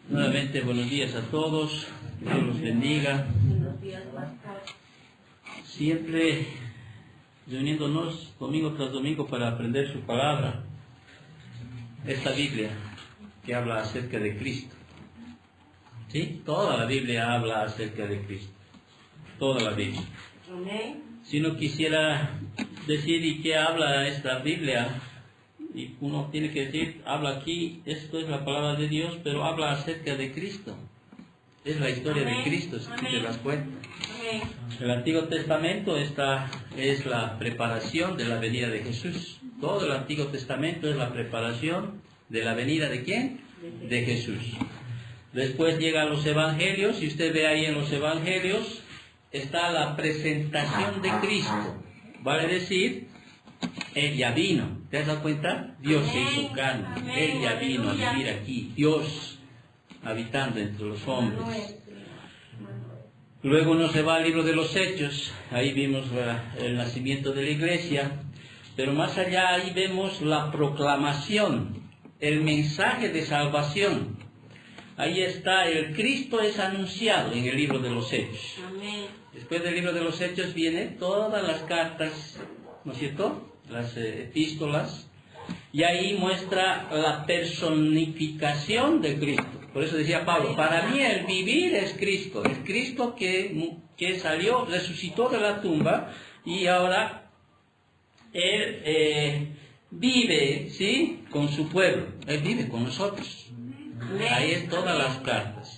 Nuevamente buenos días a todos, que Dios los bendiga. Siempre reuniéndonos domingo tras domingo para aprender su palabra. Esta Biblia que habla acerca de Cristo. ¿Sí? Toda la Biblia habla acerca de Cristo. Toda la Biblia. Si no quisiera decir y qué habla esta Biblia, y uno tiene que decir, habla aquí, esto es la palabra de Dios, pero habla acerca de Cristo. Es la historia de Cristo, si te das cuenta. El Antiguo Testamento es la preparación de la venida de Jesús. Todo el Antiguo Testamento es la preparación de la venida ¿de quién? De Jesús. Después llegan los Evangelios, y usted ve ahí en los Evangelios, está la presentación de Cristo. Vale decir, Él ya vino. ¿Te has dado cuenta? Dios se hizo carne. Él ya vino a vivir aquí. Dios habitando entre los hombres. Luego uno se va al libro de los Hechos. Ahí vimos el nacimiento de la iglesia. Pero más allá ahí vemos la proclamación, el mensaje de salvación. Ahí está, el Cristo es anunciado en el libro de los Hechos. Después del libro de los Hechos vienen todas las cartas, ¿no es cierto? Las epístolas, y ahí muestra la personificación de Cristo. Por eso decía Pablo, para mí el vivir es Cristo, el Cristo que salió, resucitó de la tumba, y ahora Él vive, ¿sí?, con su pueblo, Él vive con nosotros. Ahí es todas las cartas.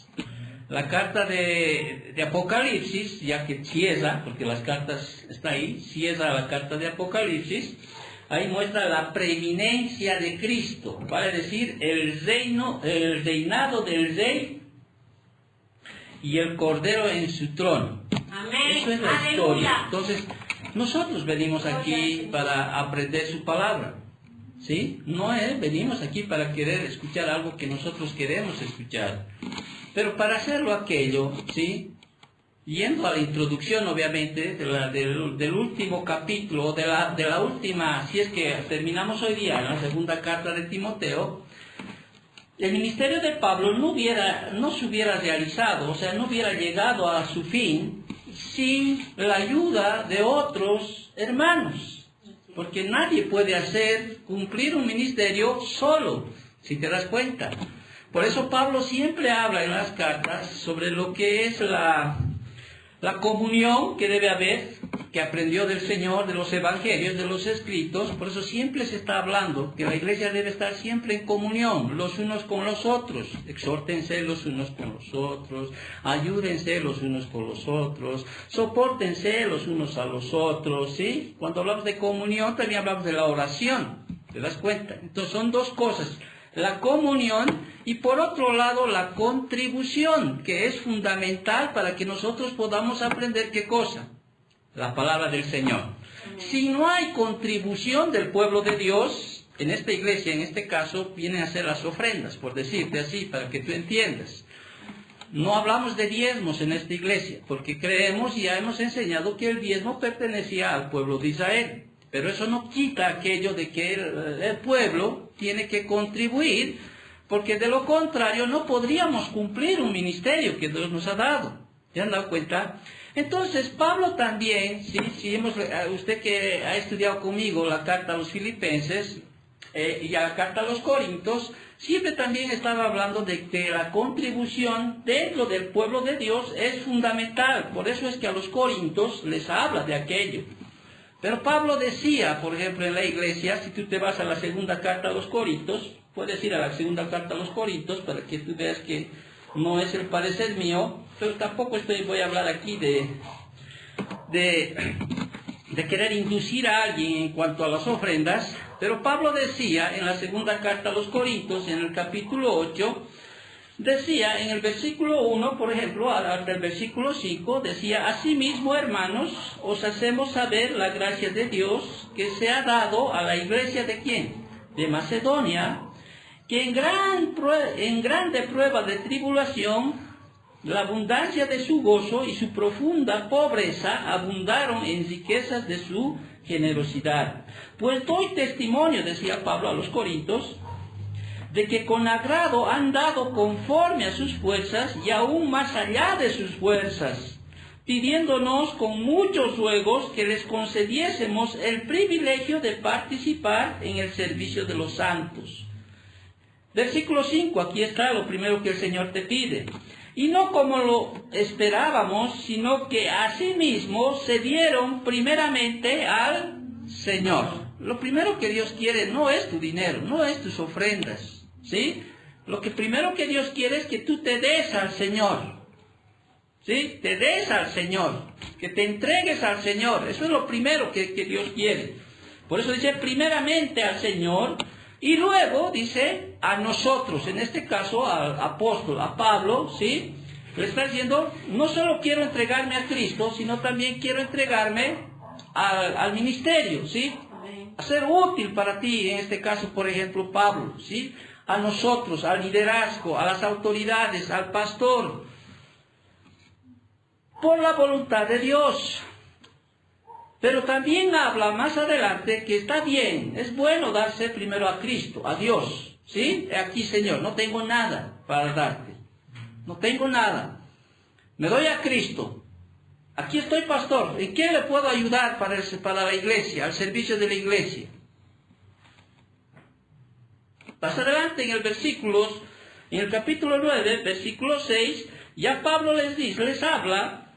La carta de Apocalipsis, ya que cierra, porque las cartas están ahí, cierra la carta de Apocalipsis, ahí muestra la preeminencia de Cristo, vale decir, el reinado del Rey y el Cordero en su trono. Amén. Eso es la historia. Entonces, nosotros venimos aquí para aprender su palabra, ¿sí? No venimos aquí para querer escuchar algo que nosotros queremos escuchar. Pero para hacerlo aquello, ¿sí?, yendo a la introducción, obviamente, del último capítulo, de la última, si es que terminamos hoy día en la segunda carta de Timoteo, el ministerio de Pablo no se hubiera realizado, o sea, no hubiera llegado a su fin sin la ayuda de otros hermanos. Porque nadie puede cumplir un ministerio solo, si te das cuenta. Por eso Pablo siempre habla en las cartas sobre lo que es la comunión que debe haber, que aprendió del Señor, de los evangelios, de los escritos. Por eso siempre se está hablando que la iglesia debe estar siempre en comunión, los unos con los otros. Exhórtense los unos con los otros, ayúdense los unos con los otros, sopórtense los unos a los otros, ¿sí? Cuando hablamos de comunión también hablamos de la oración, ¿te das cuenta? Entonces son dos cosas. La comunión y por otro lado la contribución, que es fundamental para que nosotros podamos aprender ¿qué cosa? La palabra del Señor. Si no hay contribución del pueblo de Dios, en esta iglesia, en este caso, vienen a ser las ofrendas, por decirte así, para que tú entiendas. No hablamos de diezmos en esta iglesia, porque creemos y ya hemos enseñado que el diezmo pertenecía al pueblo de Israel. Pero eso no quita aquello de que el pueblo tiene que contribuir, porque de lo contrario no podríamos cumplir un ministerio que Dios nos ha dado. ¿Se han dado cuenta? Entonces Pablo también, usted que ha estudiado conmigo la carta a los Filipenses y la carta a los Corintios, siempre también estaba hablando de que la contribución dentro del pueblo de Dios es fundamental. Por eso es que a los Corintios les habla de aquello. Pero Pablo decía, por ejemplo, en la iglesia, si tú te vas a la segunda carta a los Corintios, puedes ir a la segunda carta a los Corintios para que tú veas que no es el parecer mío, pero tampoco voy a hablar aquí de querer inducir a alguien en cuanto a las ofrendas. Pero Pablo decía en la segunda carta a los Corintios, en el capítulo 8, decía en el versículo 1, por ejemplo, hasta el versículo 5, decía: asimismo, hermanos, os hacemos saber la gracia de Dios que se ha dado a la iglesia ¿de quién? De Macedonia, que en grande prueba de tribulación, la abundancia de su gozo y su profunda pobreza abundaron en riquezas de su generosidad. Pues doy testimonio, decía Pablo a los Corintios, de que con agrado han dado conforme a sus fuerzas y aún más allá de sus fuerzas, pidiéndonos con muchos ruegos que les concediésemos el privilegio de participar en el servicio de los santos. Versículo 5, aquí está lo primero que el Señor te pide. Y no como lo esperábamos, sino que asimismo se dieron primeramente al Señor. Lo primero que Dios quiere no es tu dinero, no es tus ofrendas, ¿sí? Lo que primero que Dios quiere es que tú te des al Señor, ¿sí? Te des al Señor, que te entregues al Señor. Eso es lo primero que Dios quiere. Por eso dice primeramente al Señor y luego dice a nosotros, en este caso al apóstol, a Pablo, ¿sí? Le está diciendo, no solo quiero entregarme a Cristo, sino también quiero entregarme al ministerio, ¿sí? A ser útil para ti, en este caso, por ejemplo, Pablo, ¿sí? A nosotros, al liderazgo, a las autoridades, al pastor, por la voluntad de Dios. Pero también habla más adelante que está bien, es bueno darse primero a Cristo, a Dios, ¿sí? Aquí, Señor, no tengo nada para darte, no tengo nada, me doy a Cristo. Aquí estoy, pastor, ¿en qué le puedo ayudar para la iglesia, al servicio de la iglesia? Más adelante en el capítulo 9, versículo 6, ya Pablo les habla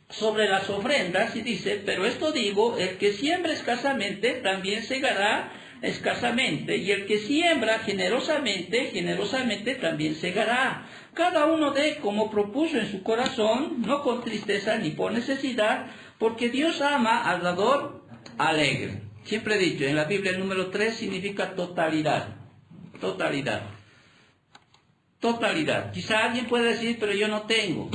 sobre las ofrendas y dice, pero esto digo, el que siembra escasamente también segará escasamente, y el que siembra generosamente, generosamente también segará. Cada uno dé como propuso en su corazón, no con tristeza ni por necesidad, porque Dios ama al dador alegre. Siempre he dicho, en la Biblia el número 3 significa totalidad. Totalidad. Totalidad. Quizá alguien puede decir, pero yo no tengo.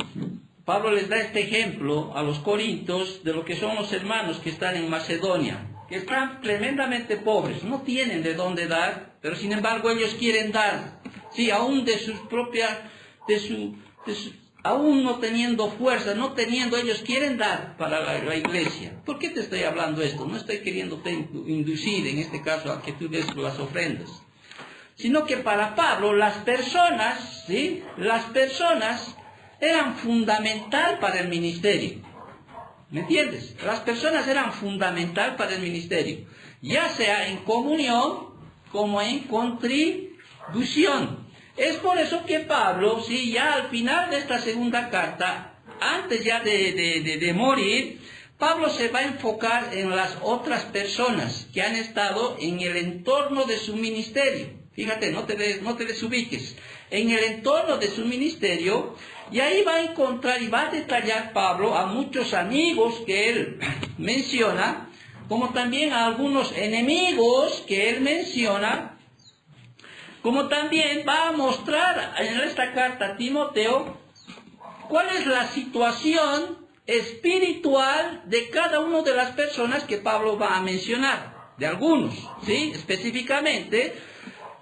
Pablo les da este ejemplo a los corintios de lo que son los hermanos que están en Macedonia, que están tremendamente pobres, no tienen de dónde dar, pero sin embargo ellos quieren dar, sí, aún de sus propias, aún no teniendo fuerza, no teniendo, ellos quieren dar para la iglesia. ¿Por qué te estoy hablando esto? No estoy queriéndote inducir en este caso a que tú des las ofrendas, sino que para Pablo las personas, ¿sí? Las personas eran fundamental para el ministerio. ¿Me entiendes? Las personas eran fundamental para el ministerio, ya sea en comunión como en contribución. Es por eso que Pablo, sí, ya al final de esta segunda carta, antes ya de morir, Pablo se va a enfocar en las otras personas que han estado en el entorno de su ministerio. Fíjate, no te desubiques. En el entorno de su ministerio, y ahí va a encontrar y va a detallar Pablo a muchos amigos que él menciona, como también a algunos enemigos que él menciona, como también va a mostrar en esta carta a Timoteo cuál es la situación espiritual de cada una de las personas que Pablo va a mencionar, de algunos, ¿sí? Específicamente,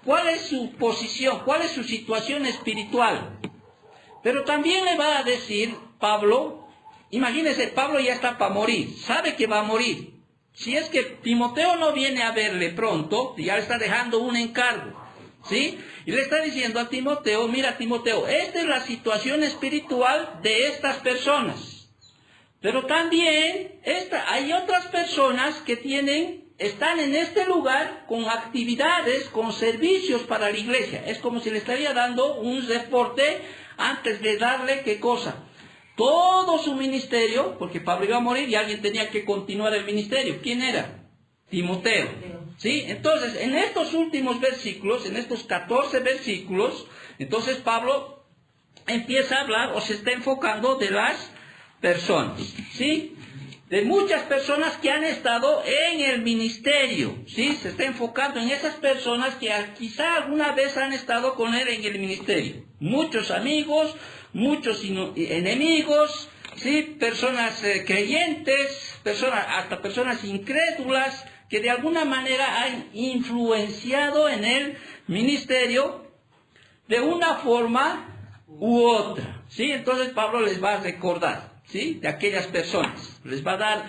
cuál es su posición, cuál es su situación espiritual. Pero también le va a decir Pablo, imagínense, Pablo ya está para morir, sabe que va a morir. Si es que Timoteo no viene a verle pronto, ya le está dejando un encargo, ¿sí? Y le está diciendo a Timoteo, mira Timoteo, esta es la situación espiritual de estas personas. Pero también hay otras personas que están en este lugar con actividades, con servicios para la iglesia. Es como si le estaría dando un reporte antes de darle, ¿qué cosa? Todo su ministerio, porque Pablo iba a morir y alguien tenía que continuar el ministerio. ¿Quién era? Timoteo. ¿Sí? Entonces, en estos últimos versículos, en estos 14 versículos, entonces Pablo empieza a hablar o se está enfocando de las personas, ¿sí? De muchas personas que han estado en el ministerio, ¿sí? Se está enfocando en esas personas que quizá alguna vez han estado con él en el ministerio. Muchos amigos, muchos enemigos, ¿sí? Personas creyentes, hasta personas incrédulas, que de alguna manera han influenciado en el ministerio de una forma u otra, ¿sí? Entonces Pablo les va a recordar, ¿sí? De aquellas personas. Les va a dar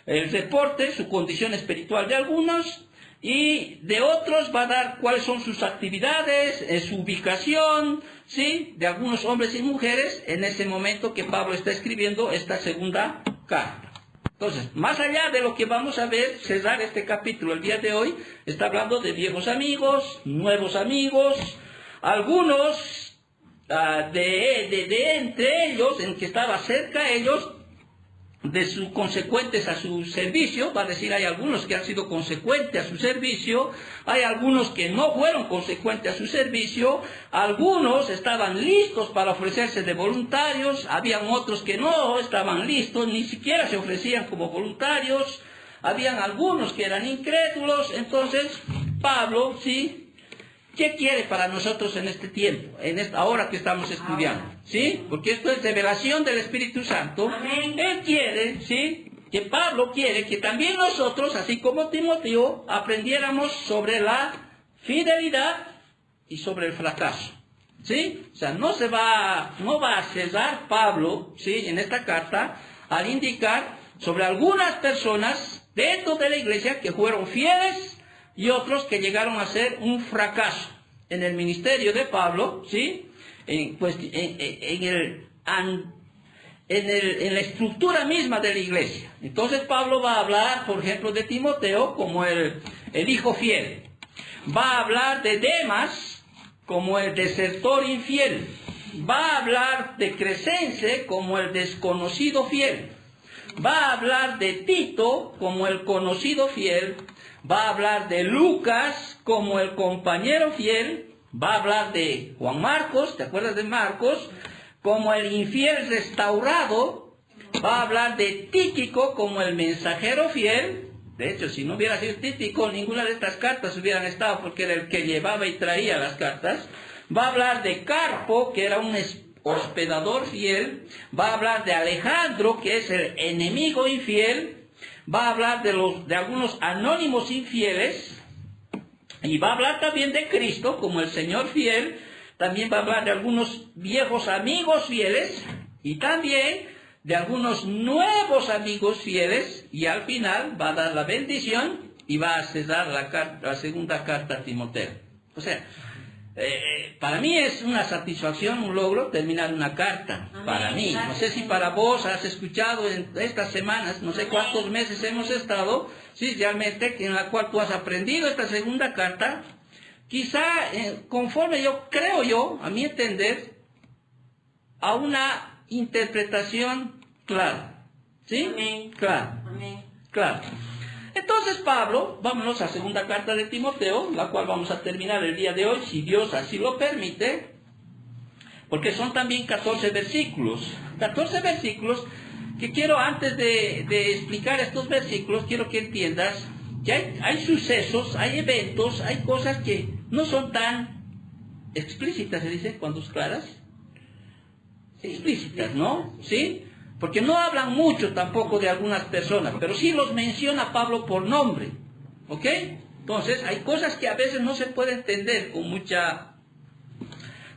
el reporte, su condición espiritual de algunos, y de otros va a dar cuáles son sus actividades, su ubicación, ¿sí? De algunos hombres y mujeres en ese momento que Pablo está escribiendo esta segunda carta. Entonces, más allá de lo que vamos a ver, cerrar este capítulo el día de hoy, está hablando de viejos amigos, nuevos amigos, algunos de entre ellos, en que estaba cerca a ellos, de sus consecuentes a su servicio, va a decir, hay algunos que han sido consecuentes a su servicio, hay algunos que no fueron consecuentes a su servicio, algunos estaban listos para ofrecerse de voluntarios, habían otros que no estaban listos, ni siquiera se ofrecían como voluntarios, habían algunos que eran incrédulos. Entonces, Pablo, ¿sí?, ¿qué quiere para nosotros en este tiempo, en esta hora que estamos estudiando? ¿Sí? Porque esto es revelación del Espíritu Santo. Amén. Él quiere, ¿sí?, que Pablo quiere que también nosotros, así como Timoteo, aprendiéramos sobre la fidelidad y sobre el fracaso. ¿Sí? O sea, no va a cesar Pablo, ¿sí?, en esta carta al indicar sobre algunas personas dentro de la iglesia que fueron fieles y otros que llegaron a ser un fracaso en el ministerio de Pablo, ¿sí?, en la estructura misma de la iglesia. Entonces Pablo va a hablar, por ejemplo, de Timoteo como el hijo fiel. Va a hablar de Demas como el desertor infiel. Va a hablar de Crescense como el desconocido fiel. Va a hablar de Tito como el conocido fiel. Va a hablar de Lucas como el compañero fiel. Va a hablar de Juan Marcos, ¿te acuerdas de Marcos?, como el infiel restaurado. Va a hablar de Tíquico como el mensajero fiel. De hecho, si no hubiera sido Tíquico, ninguna de estas cartas hubieran estado, porque era el que llevaba y traía las cartas. Va a hablar de Carpo, que era un hospedador fiel. Va a hablar de Alejandro, que es el enemigo infiel. Va a hablar de algunos anónimos infieles, y va a hablar también de Cristo como el Señor fiel. También va a hablar de algunos viejos amigos fieles, y también de algunos nuevos amigos fieles, y al final va a dar la bendición y va a cerrar la segunda carta a Timoteo. O sea, para mí es una satisfacción, un logro terminar una carta. Amén. Para mí, no sé si para vos has escuchado en estas semanas, no sé cuántos meses hemos estado, sí, realmente, en la cual tú has aprendido esta segunda carta, quizá conforme creo yo, a mi entender, a una interpretación clara. ¿Sí? Amén. Claro. Amén. Claro. Entonces Pablo, vámonos a la segunda carta de Timoteo, la cual vamos a terminar el día de hoy, si Dios así lo permite, porque son también 14 versículos. 14 versículos que quiero, antes de explicar estos versículos, quiero que entiendas que hay sucesos, hay eventos, hay cosas que no son tan explícitas, se dice, cuando es claras, explícitas, ¿no? ¿Sí? Porque no hablan mucho tampoco de algunas personas, pero sí los menciona Pablo por nombre, ¿ok? Entonces, hay cosas que a veces no se puede entender con mucha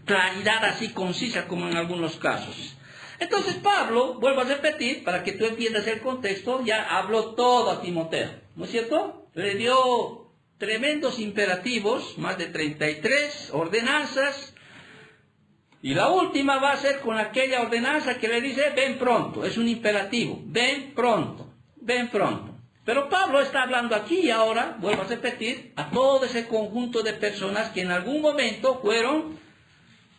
claridad así concisa como en algunos casos. Entonces Pablo, vuelvo a repetir, para que tú entiendas el contexto, ya habló todo a Timoteo, ¿no es cierto? Le dio tremendos imperativos, más de 33 ordenanzas. Y la última va a ser con aquella ordenanza que le dice, ven pronto, es un imperativo, ven pronto, ven pronto. Pero Pablo está hablando aquí y ahora, vuelvo a repetir, a todo ese conjunto de personas que en algún momento fueron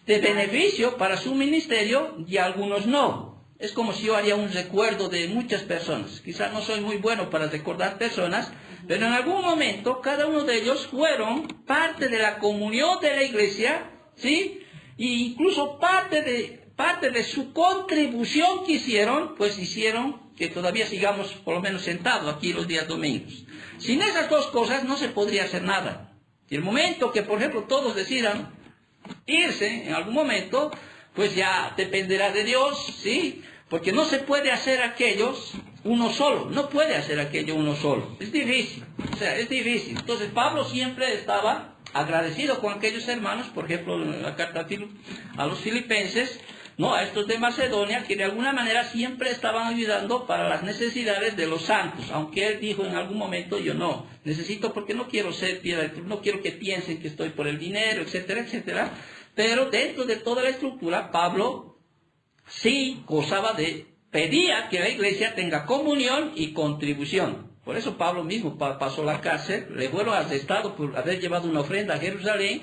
de beneficio para su ministerio y algunos no. Es como si yo haría un recuerdo de muchas personas. Quizás no soy muy bueno para recordar personas, pero en algún momento cada uno de ellos fueron parte de la comunión de la iglesia, ¿sí? E incluso parte de su contribución que hicieron, pues hicieron que todavía sigamos por lo menos sentados aquí los días domingos. Sin esas dos cosas no se podría hacer nada. Y el momento que, por ejemplo, todos decidan irse en algún momento, pues ya dependerá de Dios, ¿sí? Porque no se puede hacer aquellos uno solo, no puede hacer aquello uno solo. Es difícil, o sea, es difícil. Entonces Pablo siempre estaba agradecido con aquellos hermanos, por ejemplo, en la carta a los filipenses, no, a estos de Macedonia, que de alguna manera siempre estaban ayudando para las necesidades de los santos, aunque él dijo en algún momento, yo no, necesito porque no quiero ser piedra, no quiero que piensen que estoy por el dinero, etcétera, etcétera, pero dentro de toda la estructura, Pablo sí pedía que la iglesia tenga comunión y contribución. Por eso Pablo mismo pasó la cárcel, le fueron arrestado por haber llevado una ofrenda a Jerusalén,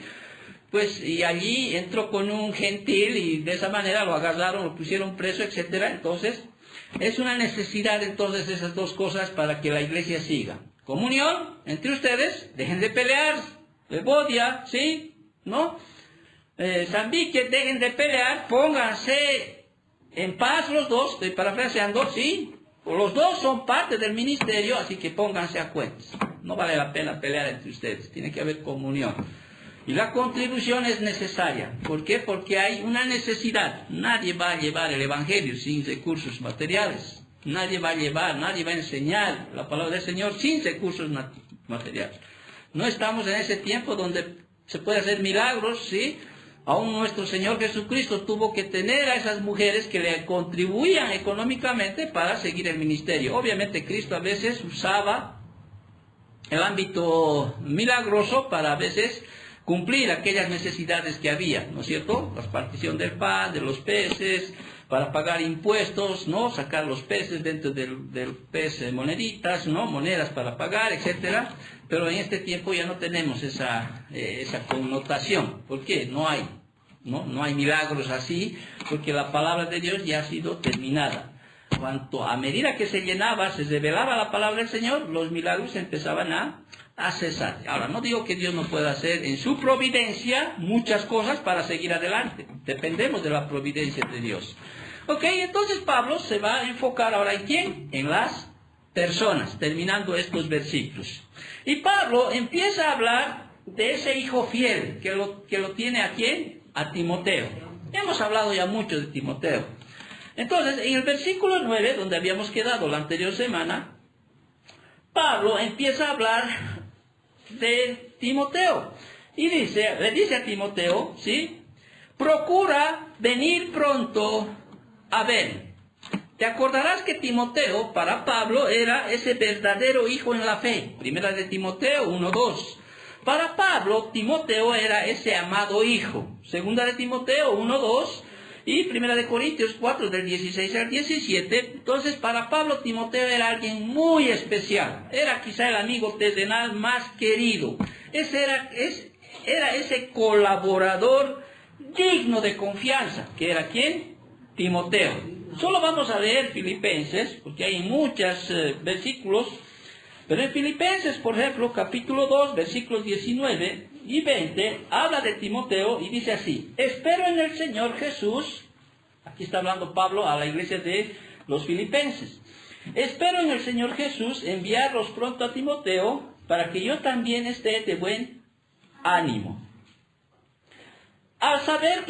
pues, y allí entró con un gentil y de esa manera lo agarraron, lo pusieron preso, etcétera. Entonces, es una necesidad entonces esas dos cosas para que la iglesia siga. Comunión entre ustedes, dejen de pelear, Evodia, ¿sí? ¿No? Zambique, dejen de pelear, pónganse en paz los dos, estoy parafraseando, ¿sí? Los dos son parte del ministerio, así que pónganse a cuentas. No vale la pena pelear entre ustedes, tiene que haber comunión. Y la contribución es necesaria. ¿Por qué? Porque hay una necesidad. Nadie va a llevar el Evangelio sin recursos materiales. Nadie va a enseñar la palabra del Señor sin recursos materiales. No estamos en ese tiempo donde se puede hacer milagros, ¿sí? Aún nuestro Señor Jesucristo tuvo que tener a esas mujeres que le contribuían económicamente para seguir el ministerio. Obviamente Cristo a veces usaba el ámbito milagroso para a veces cumplir aquellas necesidades que había, ¿no es cierto? La partición del pan, de los peces, para pagar impuestos, ¿no? Sacar los peces dentro del pez, moneditas, ¿no? Monedas para pagar, etcétera. Pero en este tiempo ya no tenemos esa connotación. ¿Por qué? No hay milagros así, porque la palabra de Dios ya ha sido terminada. A medida que se llenaba, se revelaba la palabra del Señor, los milagros empezaban a cesar. Ahora, no digo que Dios no pueda hacer en su providencia muchas cosas para seguir adelante. Dependemos de la providencia de Dios. Ok, entonces Pablo se va a enfocar ahora en ¿quién? En las personas, terminando estos versículos. Y Pablo empieza a hablar de ese hijo fiel, que lo tiene ¿a quién? A Timoteo. Hemos hablado ya mucho de Timoteo. Entonces, en el versículo 9, donde habíamos quedado la anterior semana, Pablo empieza a hablar de Timoteo. Y le dice a Timoteo, ¿sí? Procura venir pronto a ver. Te acordarás que Timoteo, para Pablo, era ese verdadero hijo en la fe. Primera de Timoteo 1:2. Para Pablo, Timoteo era ese amado hijo. Segunda de Timoteo 1:2. Y Primera de Corintios 4, del 16 al 17. Entonces, para Pablo, Timoteo era alguien muy especial. Era quizá el amigo terrenal más querido. Era ese colaborador digno de confianza. ¿Que era quién? Timoteo. Solo vamos a leer Filipenses, porque hay muchos versículos. Pero en Filipenses, por ejemplo, capítulo 2, versículos 19 y 20, habla de Timoteo y dice así: espero en el Señor Jesús, aquí está hablando Pablo a la iglesia de los Filipenses, espero en el Señor Jesús enviarlos pronto a Timoteo para que yo también esté de buen ánimo. Al saber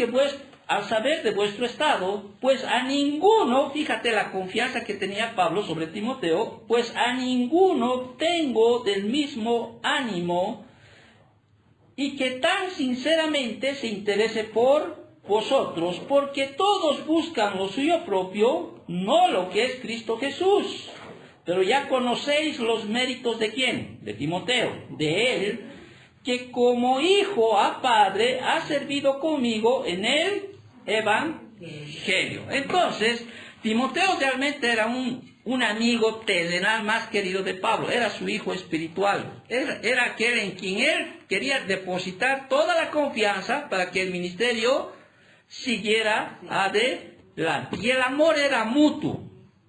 de vuestro estado, pues a ninguno, fíjate la confianza que tenía Pablo sobre Timoteo, pues a ninguno tengo del mismo ánimo y que tan sinceramente se interese por vosotros, porque todos buscan lo suyo propio, no lo que es Cristo Jesús. Pero ya conocéis los méritos de ¿quién? De Timoteo, de él, que como hijo a padre ha servido conmigo en el Evangelio. Entonces, Timoteo realmente era un amigo terrenal más querido de Pablo, era su hijo espiritual, era aquel en quien él quería depositar toda la confianza para que el ministerio siguiera adelante. Y el amor era mutuo,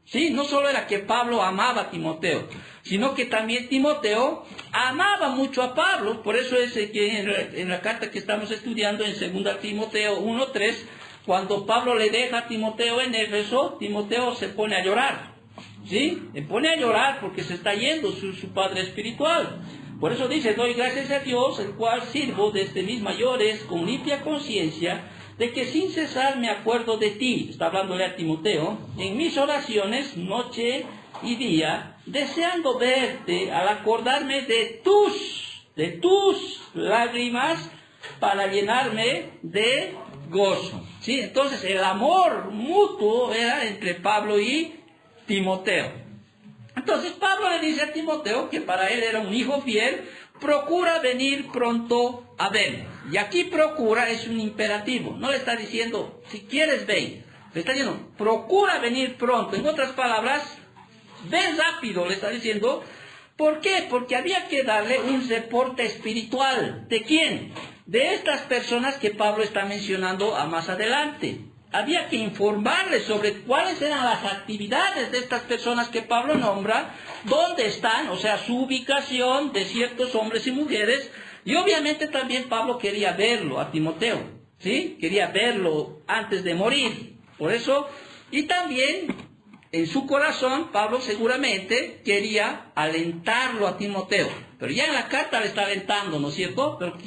¿sí? No solo era que Pablo amaba a Timoteo, sino que también Timoteo amaba mucho a Pablo. Por eso es que en la carta que estamos estudiando en 2 Timoteo 1:3, cuando Pablo le deja a Timoteo en Éfeso, Timoteo se pone a llorar, ¿sí? Se pone a llorar porque se está yendo su padre espiritual. Por eso dice: doy gracias a Dios, el cual sirvo desde mis mayores con limpia conciencia, de que sin cesar me acuerdo de ti. Está hablándole a Timoteo, en mis oraciones, noche y día, deseando verte, al acordarme de tus lágrimas, para llenarme de gozo. ¿Sí? Entonces el amor mutuo era entre Pablo y Timoteo. Entonces Pablo le dice a Timoteo que para él era un hijo fiel, procura venir pronto a verme. Y aquí procura es un imperativo, no le está diciendo si quieres ven, le está diciendo procura venir pronto. En otras palabras, ven rápido, le está diciendo. ¿Por qué? Porque había que darle un reporte espiritual. ¿De quién? De estas personas que Pablo está mencionando a más adelante. Había que informarles sobre cuáles eran las actividades de estas personas que Pablo nombra, dónde están, o sea, su ubicación de ciertos hombres y mujeres. Y obviamente también Pablo quería verlo a Timoteo, ¿sí? Quería verlo antes de morir. Por eso, y también en su corazón, Pablo seguramente quería alentarlo a Timoteo. Pero ya en la carta le está alentando, ¿no es cierto? Pero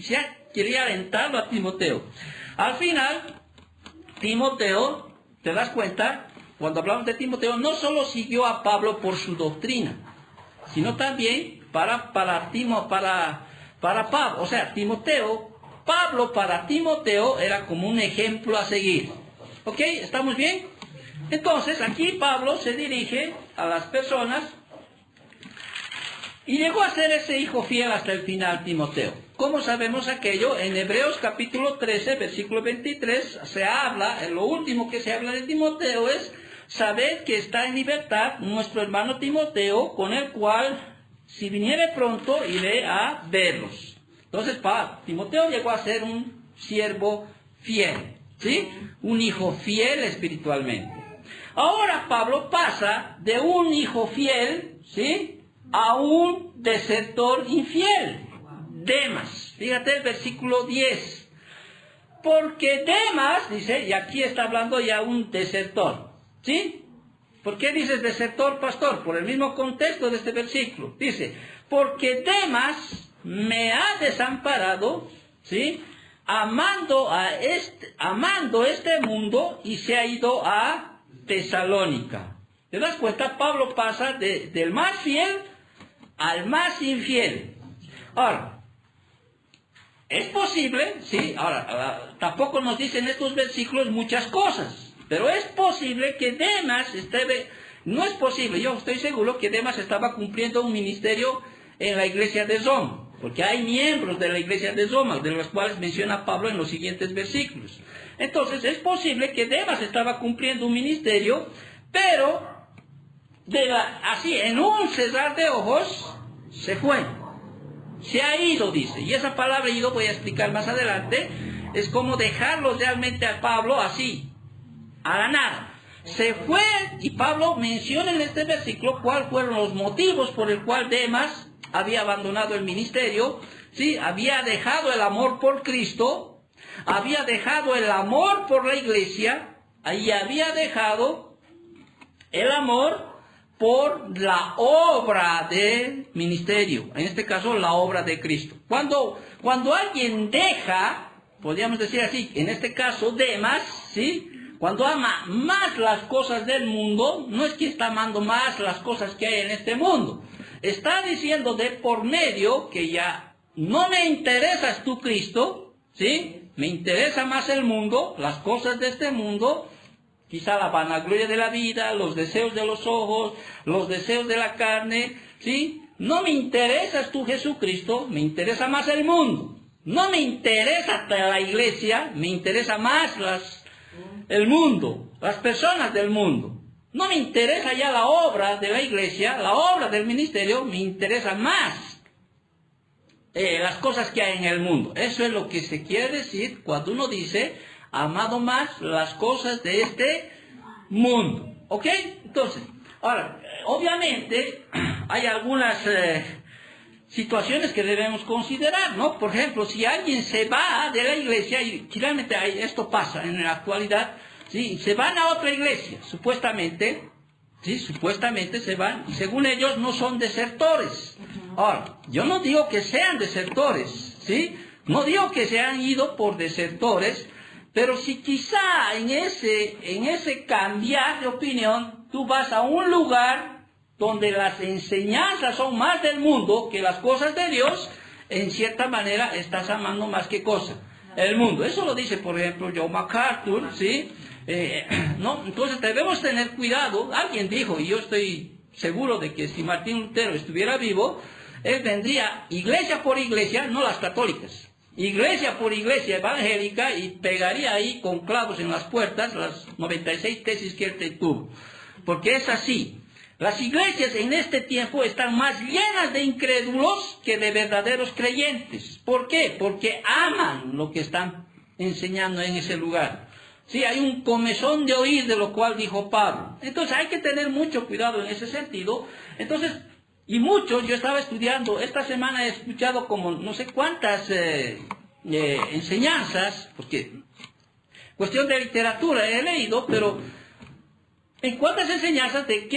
quería alentarlo a Timoteo. Al final, Timoteo, ¿te das cuenta? Cuando hablamos de Timoteo, no solo siguió a Pablo por su doctrina, sino también para Pablo. O sea, Pablo para Timoteo era como un ejemplo a seguir. ¿Ok? ¿Estamos bien? Entonces, aquí Pablo se dirige a las personas y llegó a ser ese hijo fiel hasta el final, Timoteo. ¿Cómo sabemos aquello? En Hebreos capítulo 13, versículo 23, se habla, lo último que se habla de Timoteo es, sabed que está en libertad nuestro hermano Timoteo, con el cual, si viniere pronto, iré a verlos. Entonces, Timoteo llegó a ser un siervo fiel, ¿sí? Un hijo fiel espiritualmente. Ahora Pablo pasa de un hijo fiel, ¿sí?, a un desertor infiel, Demas. Fíjate el versículo 10. Porque Demas, dice, y aquí está hablando ya un desertor, ¿sí? ¿Por qué dices desertor, pastor? Por el mismo contexto de este versículo. Dice, porque Demas me ha desamparado, ¿sí?, amando este mundo y se ha ido a Tesalónica. ¿Te das cuenta? Pablo pasa del más fiel al más infiel. Ahora, es posible, sí, tampoco nos dicen estos versículos muchas cosas, pero es posible que Demas no es posible, yo estoy seguro que Demas estaba cumpliendo un ministerio en la iglesia de Roma, porque hay miembros de la iglesia de Roma, de los cuales menciona Pablo en los siguientes versículos. Entonces, es posible que Demas estaba cumpliendo un ministerio, pero así, en un cerrar de ojos, se fue. Se ha ido, dice. Y esa palabra ido, voy a explicar más adelante, es como dejarlo realmente a Pablo así, a la nada. Se fue, y Pablo menciona en este versículo cuáles fueron los motivos por el cual Demas había abandonado el ministerio, ¿sí? Había dejado el amor por Cristo, había dejado el amor por la iglesia, y había dejado el amor por la obra del ministerio, en este caso la obra de Cristo. Cuando alguien deja, podríamos decir así, en este caso Demas, ¿sí?, cuando ama más las cosas del mundo, no es que está amando más las cosas que hay en este mundo, está diciendo de por medio que ya no me interesas tú, Cristo, ¿sí?, me interesa más el mundo, las cosas de este mundo, quizá la vanagloria de la vida, los deseos de los ojos, los deseos de la carne, ¿sí? No me interesas tú, Jesucristo, me interesa más el mundo. No me interesa la iglesia, me interesa más el mundo, las personas del mundo. No me interesa ya la obra de la iglesia, la obra del ministerio, me interesa más las cosas que hay en el mundo. Eso es lo que se quiere decir cuando uno dice, amado más las cosas de este mundo. ¿Ok? Entonces, ahora, obviamente, hay algunas situaciones que debemos considerar, ¿no? Por ejemplo, si alguien se va de la iglesia, y realmente esto pasa en la actualidad, ¿sí?, se van a otra iglesia, supuestamente, ¿sí?, supuestamente se van, y según ellos no son desertores. Ahora, yo no digo que sean desertores, ¿sí? No digo que se han ido por desertores, pero si quizá en ese cambiar de opinión, tú vas a un lugar donde las enseñanzas son más del mundo que las cosas de Dios, en cierta manera estás amando más que cosa. el mundo. Eso lo dice, por ejemplo, John MacArthur, ¿sí? ¿No? Entonces debemos tener cuidado. Alguien dijo, y yo estoy seguro de que si Martín Lutero estuviera vivo, él vendría iglesia por iglesia, no las católicas, iglesia por iglesia evangélica, y pegaría ahí con clavos en las puertas las 96 tesis que él tuvo. Porque es así. Las iglesias en este tiempo están más llenas de incrédulos que de verdaderos creyentes. ¿Por qué? Porque aman lo que están enseñando en ese lugar. Sí, hay un comezón de oír, de lo cual dijo Pablo. Entonces hay que tener mucho cuidado en ese sentido. Entonces, y muchos, yo estaba estudiando, esta semana he escuchado como no sé cuántas enseñanzas, porque cuestión de literatura he leído, pero en cuántas enseñanzas de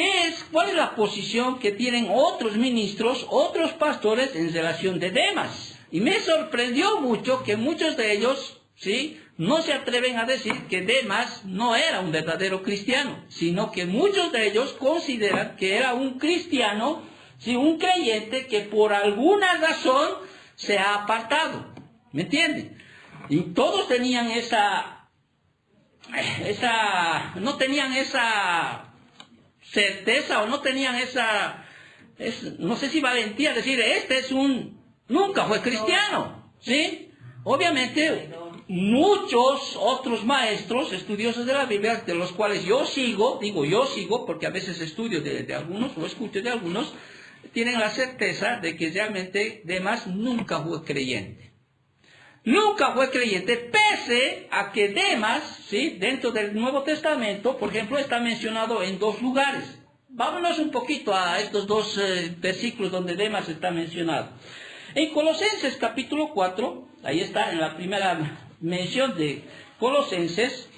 cuál es la posición que tienen otros ministros, otros pastores en relación de Demas. Y me sorprendió mucho que muchos de ellos, ¿sí?, no se atreven a decir que Demas no era un verdadero cristiano, sino que muchos de ellos consideran que era un cristiano, ¿sí?, un creyente que por alguna razón se ha apartado. ¿Me entienden? Y todos tenían no tenían esa certeza, o no tenían no sé si valentía, decir, nunca fue cristiano, ¿sí? Obviamente, muchos otros maestros, estudiosos de la Biblia, de los cuales yo sigo, porque a veces estudio de algunos, o escucho de algunos, tienen la certeza de que realmente Demas nunca fue creyente. Nunca fue creyente, pese a que Demas, ¿sí?, dentro del Nuevo Testamento, por ejemplo, está mencionado en 2 lugares. Vámonos un poquito a estos 2 versículos donde Demas está mencionado. En Colosenses capítulo 4, ahí está en la primera mención de Colosenses,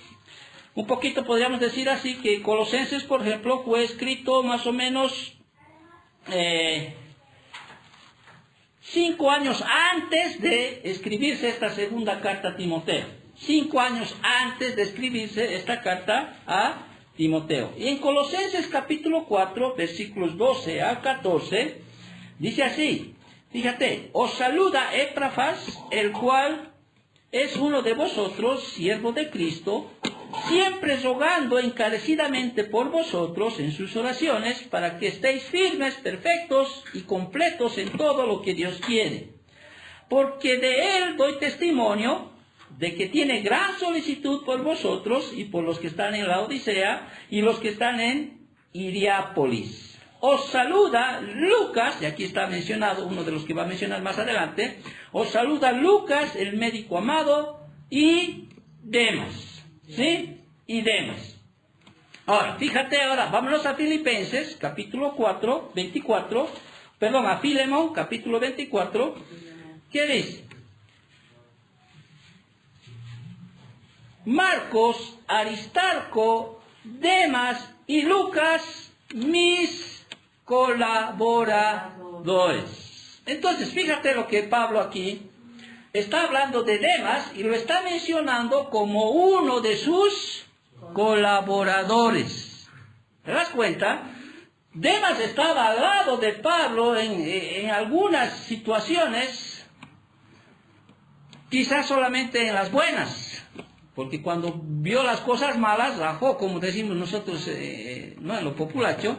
un poquito podríamos decir así, que Colosenses, por ejemplo, fue escrito más o menos 5 años antes de escribirse esta segunda carta a Timoteo. 5 años antes de escribirse esta carta a Timoteo. Y en Colosenses capítulo 4, versículos 12 al 14, dice así, fíjate, os saluda Epafras, el cual es uno de vosotros, siervo de Cristo, siempre rogando encarecidamente por vosotros en sus oraciones, para que estéis firmes, perfectos y completos en todo lo que Dios quiere. Porque de él doy testimonio de que tiene gran solicitud por vosotros y por los que están en la Odisea y los que están en Hierápolis. Os saluda Lucas, y aquí está mencionado uno de los que va a mencionar más adelante, os saluda Lucas, el médico amado, y Demas, ¿sí? Y Demas. Ahora, fíjate ahora, vámonos a Filipenses, capítulo 4, 24, perdón, a Filemón, capítulo 24, ¿qué dice? Marcos, Aristarco, Demas y Lucas, mis colaboradores. Entonces, fíjate lo que Pablo aquí está hablando de Demas y lo está mencionando como uno de sus colaboradores. ¿Te das cuenta? Demas estaba al lado de Pablo en algunas situaciones, quizás solamente en las buenas, porque cuando vio las cosas malas, rajó, como decimos nosotros, no en lo populacho.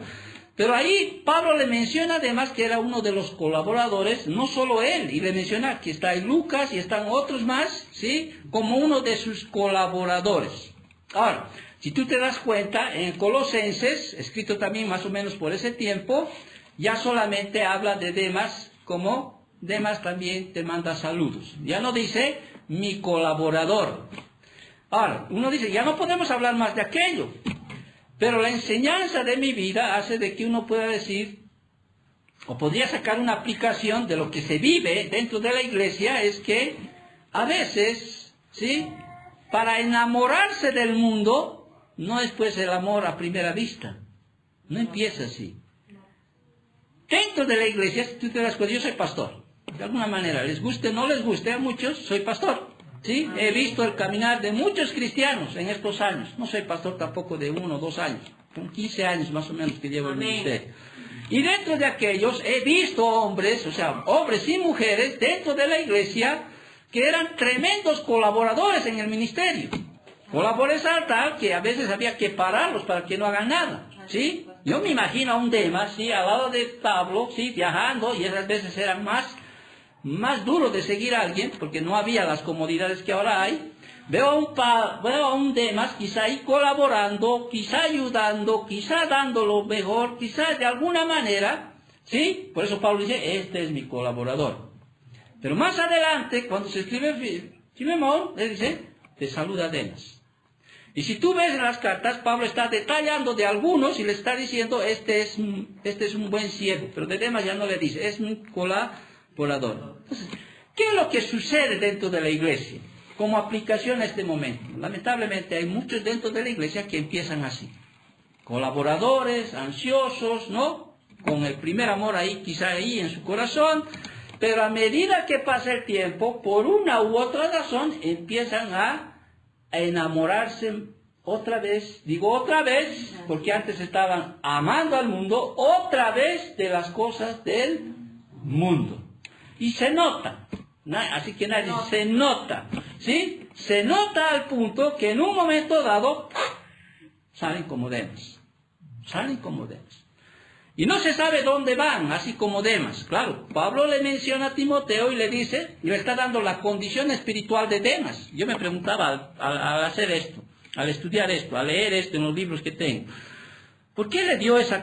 Pero ahí Pablo le menciona además que era uno de los colaboradores, no solo él, y le menciona que está ahí Lucas y están otros más, ¿sí?, como uno de sus colaboradores. Ahora, si tú te das cuenta, en Colosenses, escrito también más o menos por ese tiempo, ya solamente habla de Demas, como Demas también te manda saludos. Ya no dice mi colaborador. Ahora, uno dice, ya no podemos hablar más de aquello. Pero la enseñanza de mi vida hace de que uno pueda decir, o podría sacar una aplicación de lo que se vive dentro de la iglesia, es que a veces, ¿sí?, para enamorarse del mundo, no es pues el amor a primera vista. No empieza así. Dentro de la iglesia, si tú te das cuenta, yo soy pastor. De alguna manera, les guste o no les guste a muchos, soy pastor. ¿Sí? He visto el caminar de muchos cristianos en estos años. No soy pastor tampoco de 1 o 2 años. Son 15 años más o menos que llevo el ministerio. Y dentro de aquellos he visto hombres, o sea, hombres y mujeres dentro de la iglesia, que eran tremendos colaboradores en el ministerio. Colaboradores al tal que a veces había que pararlos para que no hagan nada, ¿sí? Yo me imagino a un Demas, ¿sí?, al lado de Pablo, ¿sí?, viajando, y esas veces eran más duros de seguir a alguien, porque no había las comodidades que ahora hay. Veo a un Demas quizá ahí colaborando, quizá ayudando, quizá dando lo mejor, quizá de alguna manera, ¿sí? Por eso Pablo dice, este es mi colaborador. Pero más adelante, cuando se escribe Filemón, le dice, te saluda Demas. Y si tú ves en las cartas, Pablo está detallando de algunos y le está diciendo, este es un buen siervo, pero de Demas ya no le dice, es un colaborador. Entonces, ¿qué es lo que sucede dentro de la iglesia como aplicación a este momento? Lamentablemente hay muchos dentro de la iglesia que empiezan así. Colaboradores, ansiosos, ¿no? Con el primer amor ahí, quizá ahí en su corazón, pero a medida que pasa el tiempo, por una u otra razón, empiezan a enamorarse otra vez, digo otra vez, porque antes estaban amando al mundo, otra vez de las cosas del mundo. Y se nota, así que nadie, se nota, ¿sí? Se nota al punto que en un momento dado, salen como Demas, salen como Demas. Y no se sabe dónde van, así como Demas. Claro, Pablo le menciona a Timoteo y le dice, y le está dando la condición espiritual de Demas. Yo me preguntaba al hacer esto, al estudiar esto, al leer esto en los libros que tengo, ¿por qué le dio ese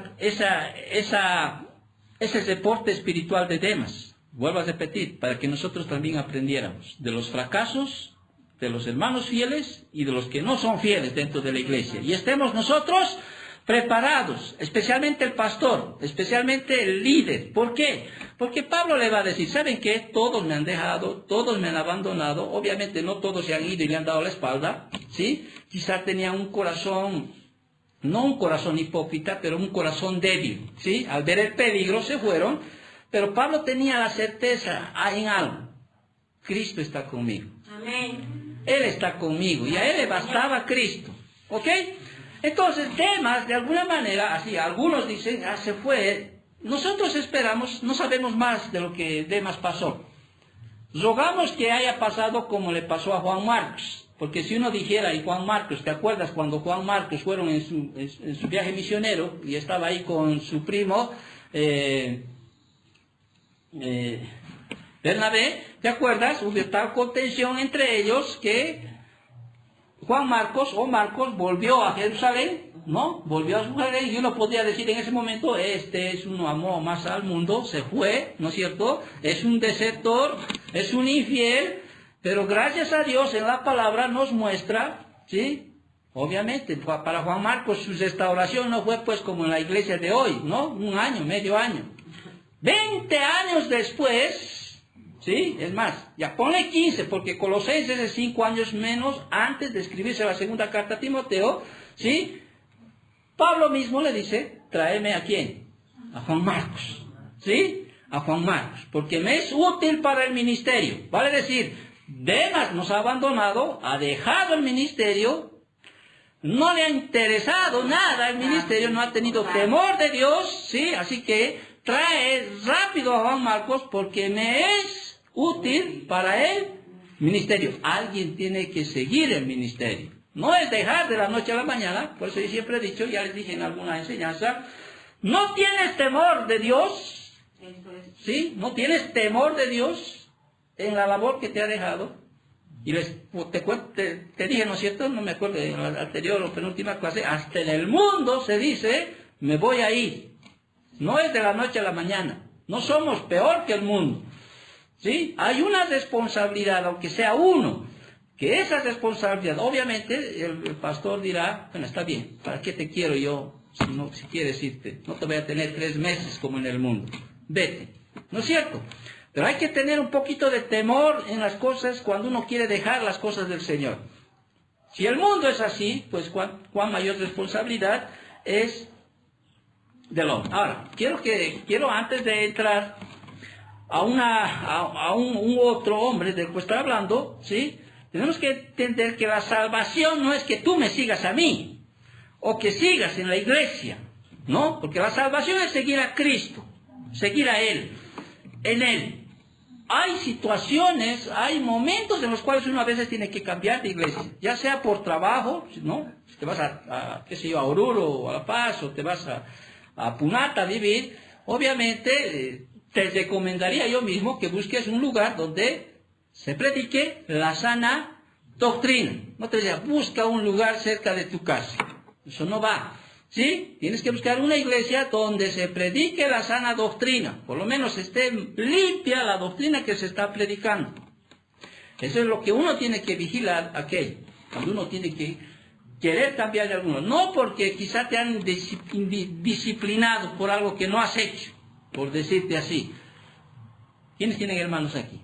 reporte espiritual de Demas? Vuelvo a repetir, para que nosotros también aprendiéramos de los fracasos de los hermanos fieles y de los que no son fieles dentro de la iglesia. Y estemos nosotros preparados, especialmente el pastor, especialmente el líder. ¿Por qué? Porque Pablo le va a decir, ¿saben qué? Todos me han dejado, todos me han abandonado, obviamente no todos se han ido y le han dado la espalda, ¿sí? Quizá tenían un corazón, no un corazón hipócrita, pero un corazón débil, ¿sí? Al ver el peligro se fueron, pero Pablo tenía la certeza en algo, Cristo está conmigo. Amén. Él está conmigo y a él le bastaba Cristo, ¿ok? Entonces, Demas, de alguna manera, así, algunos dicen, se fue. Nosotros esperamos, no sabemos más de lo que Demas pasó. Rogamos que haya pasado como le pasó a Juan Marcos, porque si uno dijera, y Juan Marcos, ¿te acuerdas cuando Juan Marcos fueron en su viaje misionero y estaba ahí con su primo Bernabé? ¿Te acuerdas? Hubo tal contención entre ellos que Juan Marcos volvió a Jerusalén, ¿no? Volvió a Jerusalén y uno podría decir en ese momento, este es uno amó más al mundo, se fue, ¿no es cierto? Es un desertor, es un infiel, pero gracias a Dios en la palabra nos muestra, ¿sí? Obviamente, para Juan Marcos su restauración no fue pues como en la iglesia de hoy, ¿no? Un año, medio año. 20 años después, ¿sí? Es más, ya ponle 15, porque Colosenses es 5 años menos antes de escribirse la segunda carta a Timoteo, ¿sí? Pablo mismo le dice, tráeme a quién, a Juan Marcos, ¿sí? A Juan Marcos, porque me es útil para el ministerio. Vale decir, Demas nos ha abandonado, ha dejado el ministerio, no le ha interesado nada el ministerio, no ha tenido temor de Dios, ¿sí? Así que trae rápido a Juan Marcos porque me es útil para el ministerio. Alguien tiene que seguir el ministerio. No es dejar de la noche a la mañana. Por eso yo siempre he dicho, ya les dije en alguna enseñanza, no tienes temor de Dios, ¿sí? No tienes temor de Dios en la labor que te ha dejado. Y te dije, ¿no es cierto? No me acuerdo en la anterior o penúltima clase, hasta en el mundo se dice, me voy a ir. No es de la noche a la mañana. No somos peor que el mundo. ¿Sí? Hay una responsabilidad, aunque sea uno, que esa responsabilidad, obviamente, el pastor dirá, bueno, está bien, ¿para qué te quiero yo si quieres irte? No te voy a tener 3 meses como en el mundo. Vete. ¿No es cierto? Pero hay que tener un poquito de temor en las cosas cuando uno quiere dejar las cosas del Señor. Si el mundo es así, pues cuán mayor responsabilidad es del hombre. Ahora, quiero antes de entrar a un otro hombre del que está hablando, ¿sí? Tenemos que entender que la salvación no es que tú me sigas a mí, o que sigas en la iglesia, ¿no? Porque la salvación es seguir a Cristo, seguir a Él, en Él. hay situaciones, hay momentos en los cuales uno a veces tiene que cambiar de iglesia, ya sea por trabajo, ¿no? Si te vas qué sé yo, a Oruro o a La Paz, o te vas a Punata a vivir, obviamente te recomendaría yo mismo que busques un lugar donde se predique la sana doctrina. No te decía, busca un lugar cerca de tu casa. Eso no va. ¿Sí? Tienes que buscar una iglesia donde se predique la sana doctrina. Por lo menos esté limpia la doctrina que se está predicando. Eso es lo que uno tiene que vigilar aquello. Cuando uno tiene que querer cambiar de alguno. No porque quizá te han disciplinado por algo que no has hecho. Por decirte así. ¿Quiénes tienen hermanos aquí?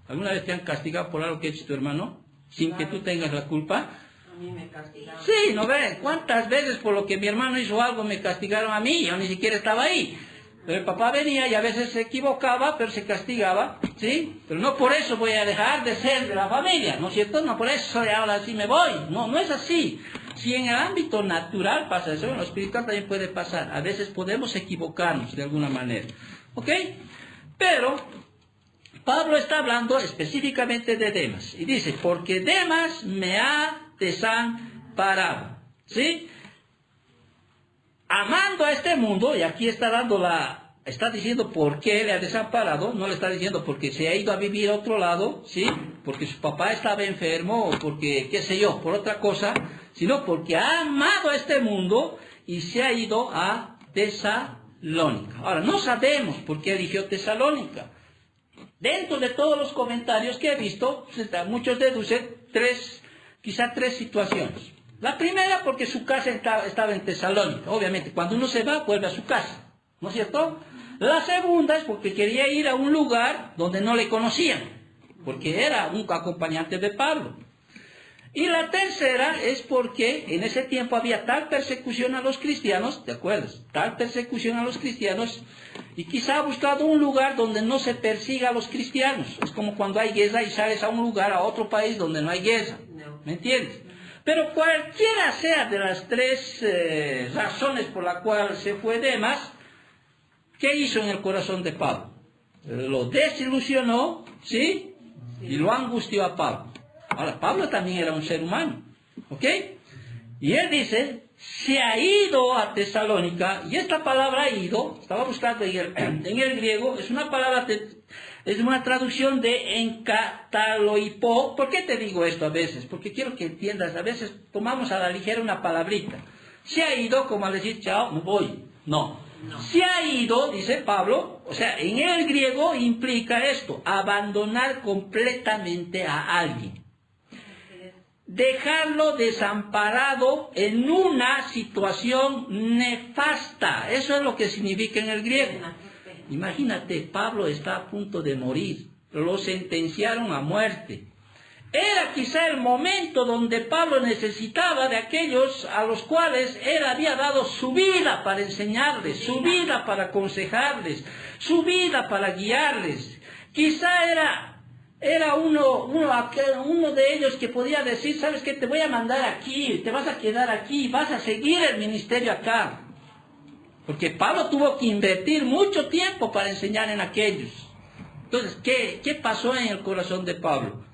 ¿Alguna vez te han castigado por algo que ha hecho tu hermano? Sin que tú tengas la culpa. A mí me castigaron. Sí, ¿no ves? ¿Cuántas veces por lo que mi hermano hizo algo me castigaron a mí? Yo ni siquiera estaba ahí. Pero el papá venía y a veces se equivocaba, pero se castigaba, ¿sí? Pero no por eso voy a dejar de ser de la familia, ¿no es cierto? No por eso ahora sí me voy. No, no es así. Si en el ámbito natural pasa eso, en lo espiritual también puede pasar. A veces podemos equivocarnos de alguna manera, ¿ok? Pero Pablo está hablando específicamente de Demas. Y dice, porque Demas me ha desamparado, ¿sí? Amando a este mundo, y aquí está diciendo por qué le ha desamparado, no le está diciendo porque se ha ido a vivir a otro lado, ¿sí? Porque su papá estaba enfermo, o porque, qué sé yo, por otra cosa, sino porque ha amado a este mundo y se ha ido a Tesalónica. Ahora, no sabemos por qué eligió Tesalónica. Dentro de todos los comentarios que he visto, muchos deducen quizá tres situaciones. La primera, porque su casa estaba en Tesalónica. Obviamente, cuando uno se va, vuelve a su casa, ¿no es cierto? La segunda es porque quería ir a un lugar donde no le conocían, porque era un acompañante de Pablo. Y la tercera es porque en ese tiempo había tal persecución a los cristianos, ¿te acuerdas? Tal persecución a los cristianos, y quizá ha buscado un lugar donde no se persiga a los cristianos. Es como cuando hay guerra y sales a un lugar, a otro país donde no hay guerra. ¿Me entiendes? Pero cualquiera sea de las tres razones por las cuales se fue Demas, ¿qué hizo en el corazón de Pablo? Lo desilusionó, ¿sí? Y lo angustió a Pablo. Ahora, Pablo también era un ser humano, ¿ok? Y él dice, se ha ido a Tesalónica, y esta palabra ido, estaba buscando en el griego, es una palabra, es una traducción de encataloipo. ¿Por qué te digo esto a veces? Porque quiero que entiendas, a veces tomamos a la ligera una palabrita. Se ha ido, como al decir, chao, me voy. No. Se ha ido, dice Pablo, o sea, en el griego implica esto, abandonar completamente a alguien. Dejarlo desamparado en una situación nefasta. Eso es lo que significa en el griego. Imagínate, Pablo está a punto de morir. Lo sentenciaron a muerte. Era quizá el momento donde Pablo necesitaba de aquellos a los cuales él había dado su vida para enseñarles, su vida para aconsejarles, su vida para guiarles. Quizá era uno de ellos que podía decir, ¿sabes qué? Te voy a mandar aquí, te vas a quedar aquí, vas a seguir el ministerio acá. Porque Pablo tuvo que invertir mucho tiempo para enseñar en aquellos. Entonces, ¿qué pasó en el corazón de Pablo?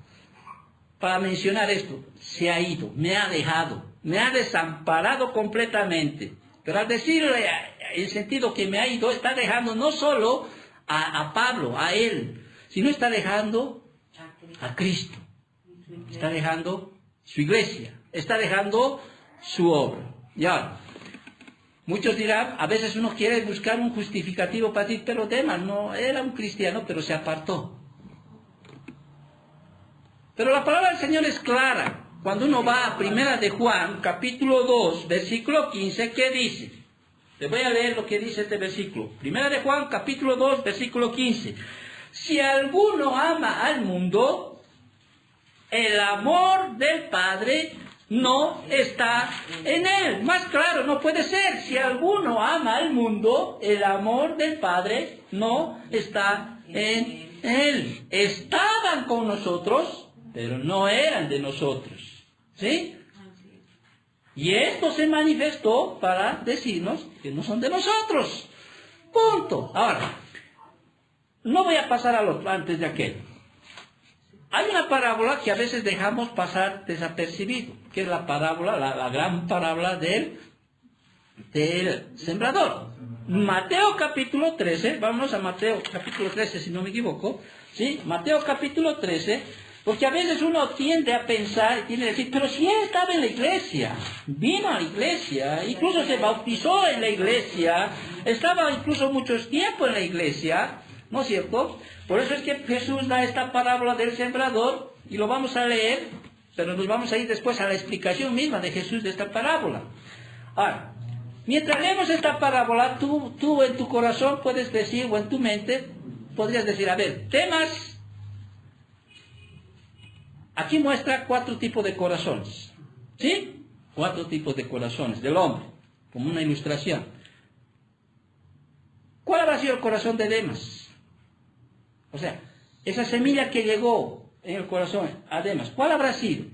Para mencionar esto, se ha ido, me ha dejado, me ha desamparado completamente. Pero al decirle en sentido que me ha ido, está dejando no solo a Pablo, a él, sino está dejando a Cristo, está dejando su iglesia, está dejando su obra. Ya, muchos dirán, a veces uno quiere buscar un justificativo para decir, pero Demas no era un cristiano, pero se apartó. Pero la palabra del Señor es clara. Cuando uno va a Primera de Juan, capítulo 2, versículo 15, ¿qué dice? Les voy a leer lo que dice este versículo. Primera de Juan, capítulo 2, versículo 15. Si alguno ama al mundo, el amor del Padre no está en él. Más claro no puede ser. Si alguno ama al mundo, el amor del Padre no está en él. Estaban con nosotros, pero no eran de nosotros. ¿Sí? Y esto se manifestó para decirnos que no son de nosotros. Punto. Ahora, no voy a pasar al otro antes de aquel. Hay una parábola que a veces dejamos pasar desapercibido, que es la parábola, la gran parábola del sembrador. Mateo capítulo 13, vamos a Mateo capítulo 13 si no me equivoco, ¿sí? Mateo capítulo 13, porque a veces uno tiende a pensar y tiende a decir, pero si él estaba en la iglesia, vino a la iglesia, incluso se bautizó en la iglesia, estaba incluso mucho tiempo en la iglesia, ¿no es cierto? Por eso es que Jesús da esta parábola del sembrador y lo vamos a leer, pero nos vamos a ir después a la explicación misma de Jesús de esta parábola. Ahora, mientras leemos esta parábola, tú en tu corazón puedes decir, o en tu mente, podrías decir, a ver, temas. Aquí muestra 4 tipos de corazones, ¿sí? 4 tipos de corazones del hombre, como una ilustración. ¿Cuál habrá sido el corazón de Demas? O sea, esa semilla que llegó en el corazón a Demas, ¿cuál habrá sido?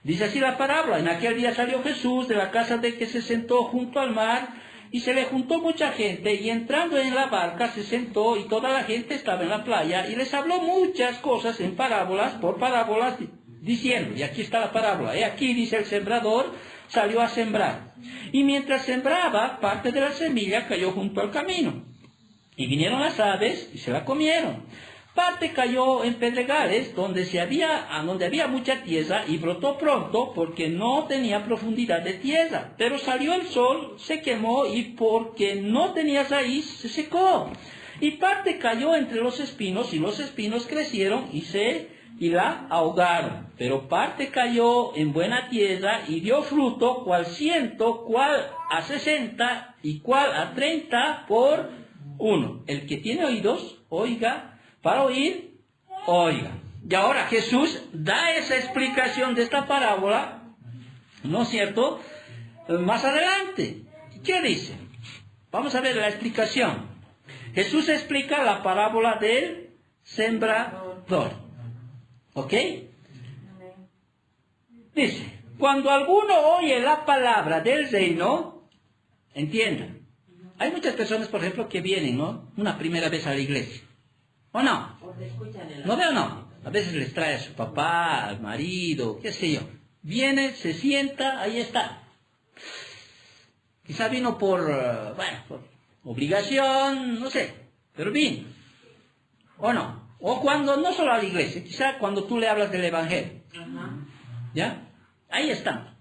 Dice así la parábola: en aquel día salió Jesús de la casa de que se sentó junto al mar, y se le juntó mucha gente, y entrando en la barca se sentó, y toda la gente estaba en la playa, y les habló muchas cosas en parábolas, por parábolas, diciendo, y aquí está la parábola, y aquí dice: el sembrador salió a sembrar, y mientras sembraba, parte de la semilla cayó junto al camino, y vinieron las aves y se la comieron. Parte cayó en pedregales, donde había mucha tierra, y brotó pronto, porque no tenía profundidad de tierra. Pero salió el sol, se quemó, y porque no tenía raíz, se secó. Y parte cayó entre los espinos, y los espinos crecieron y la ahogaron. Pero parte cayó en buena tierra, y dio fruto, cual 100, cual a 60, y cual a 30 por 1. El que tiene oídos, oiga. Para oír, oiga. Y ahora Jesús da esa explicación de esta parábola, ¿no es cierto?, más adelante. ¿Qué dice? Vamos a ver la explicación. Jesús explica la parábola del sembrador. ¿Ok? Dice: cuando alguno oye la palabra del reino, entiendan. Hay muchas personas, por ejemplo, que vienen, ¿no?, una primera vez a la iglesia. ¿O no? ¿No veo o no? A veces les trae a su papá, al marido, qué sé yo. Viene, se sienta, ahí está. Quizá vino por obligación, no sé, pero vino. ¿O no? O cuando, no solo a la iglesia, quizá cuando tú le hablas del evangelio. ¿Ya? Ahí está.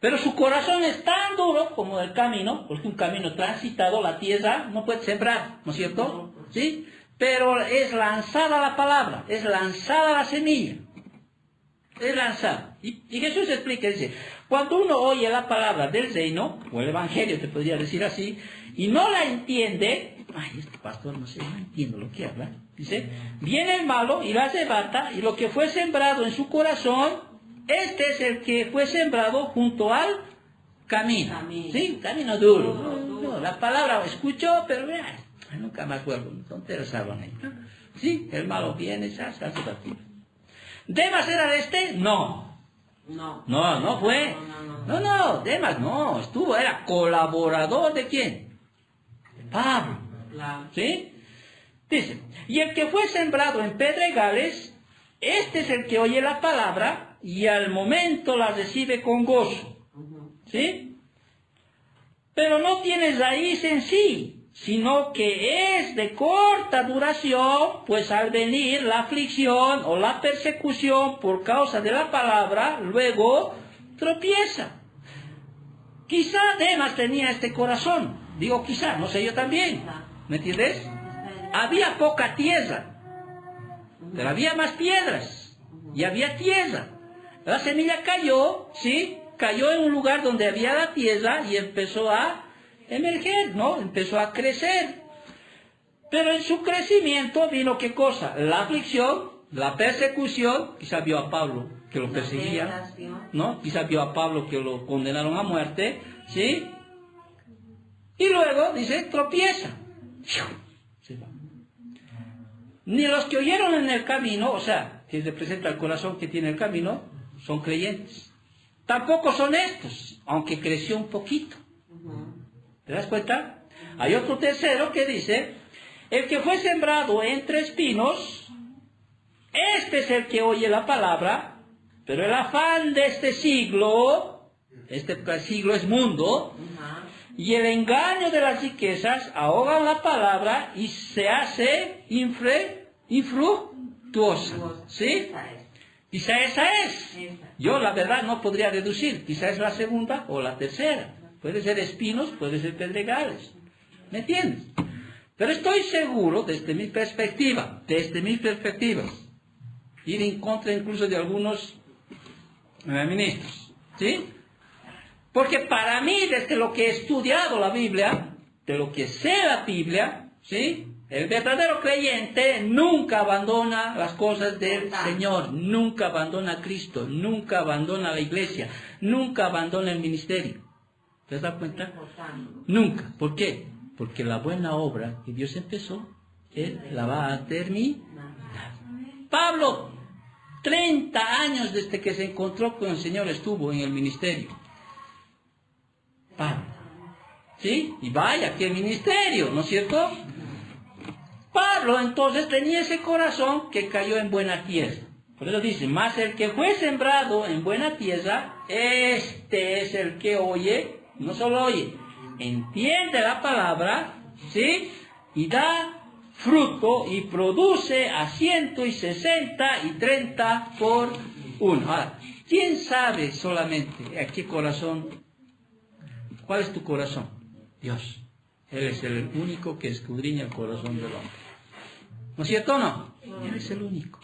Pero su corazón es tan duro como el camino, porque un camino transitado, la tierra, no puede sembrar, ¿no es cierto? ¿Sí? Pero es lanzada la palabra, es lanzada la semilla, es lanzada. Y Jesús explica, dice: cuando uno oye la palabra del reino, o el evangelio te podría decir así, y no la entiende, ay, este pastor no sé, no entiendo lo que habla, dice, viene el malo y la arrebata, y lo que fue sembrado en su corazón, este es el que fue sembrado junto al camino. ¿Sí? Camino duro. No, la palabra escuchó, pero nunca me acuerdo, tonteras hablan ahí. Sí, el malo viene, se hace batir. ¿Demas era de este? No. No fue. No, Demas no, era colaborador de quién? De Pablo. ¿Sí? Dice: y el que fue sembrado en pedregales, este es el que oye la palabra y al momento la recibe con gozo. ¿Sí? Pero no tiene raíz en sí, sino que es de corta duración, pues al venir la aflicción o la persecución por causa de la palabra, luego tropieza. Quizá Demas tenía este corazón, digo quizá, no sé yo también, ¿me entiendes? Había poca tierra, pero había más piedras, y había tierra. La semilla cayó, ¿sí? Cayó en un lugar donde había la tierra y empezó a emerger, ¿no? Empezó a crecer. Pero en su crecimiento vino ¿qué cosa? La aflicción, la persecución. Quizá vio a Pablo que lo perseguía, ¿no? Quizá vio a Pablo que lo condenaron a muerte, ¿sí? Y luego, dice, tropieza. Se va. Ni los que oyeron en el camino, o sea, que representa el corazón que tiene el camino, son creyentes. Tampoco son estos, aunque creció un poquito. ¿Te das cuenta? Hay otro tercero que dice: el que fue sembrado entre espinos, este es el que oye la palabra, pero el afán de este siglo es mundo, y el engaño de las riquezas ahogan la palabra y se hace infructuosa. ¿Sí? Quizá esa es. Yo la verdad no podría deducir. Quizá es la segunda o la tercera. Puede ser espinos, puede ser pedregales. ¿Me entiendes? Pero estoy seguro, desde mi perspectiva, ir en contra incluso de algunos ministros. ¿Sí? Porque para mí, desde lo que he estudiado la Biblia, de lo que sé la Biblia, ¿sí? El verdadero creyente nunca abandona las cosas del Señor, nunca abandona a Cristo, nunca abandona la iglesia, nunca abandona el ministerio. ¿Te das cuenta? Nunca. ¿Por qué? Porque la buena obra que Dios empezó, Él la va a terminar. Pablo, 30 años desde que se encontró con el Señor estuvo en el ministerio. Pablo. ¿Sí? Y vaya, qué ministerio, ¿no es cierto? Pablo entonces tenía ese corazón que cayó en buena tierra. Por eso dice, mas el que fue sembrado en buena tierra, este es el que oye, no solo oye, entiende la palabra, ¿sí? Y da fruto y produce a 100 y 60 y 30 por uno. Ahora, ¿quién sabe solamente a qué corazón? ¿Cuál es tu corazón? Dios. Él es el único que escudriña el corazón del hombre. ¿No es cierto o no? Él es el único.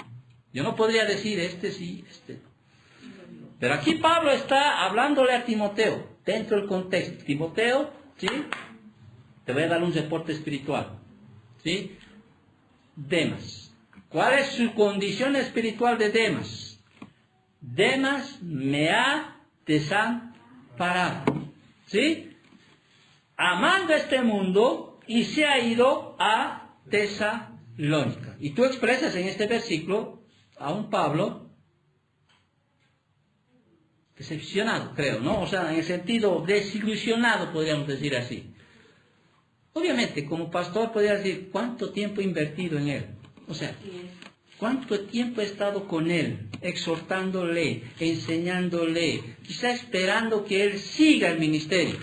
Yo no podría decir este sí, este no. Pero aquí Pablo está hablándole a Timoteo, dentro del contexto. Timoteo, ¿sí? Te voy a dar un reporte espiritual. ¿Sí? Demas. ¿Cuál es su condición espiritual de Demas? Demas me ha desamparado. ¿Sí? Amando este mundo y se ha ido a Tesalónica. Y tú expresas en este versículo a un Pablo decepcionado, creo, ¿no? O sea, en el sentido desilusionado, podríamos decir así. Obviamente, como pastor podría decir, ¿cuánto tiempo he invertido en él? O sea, ¿cuánto tiempo he estado con él, exhortándole, enseñándole, quizá esperando que él siga el ministerio?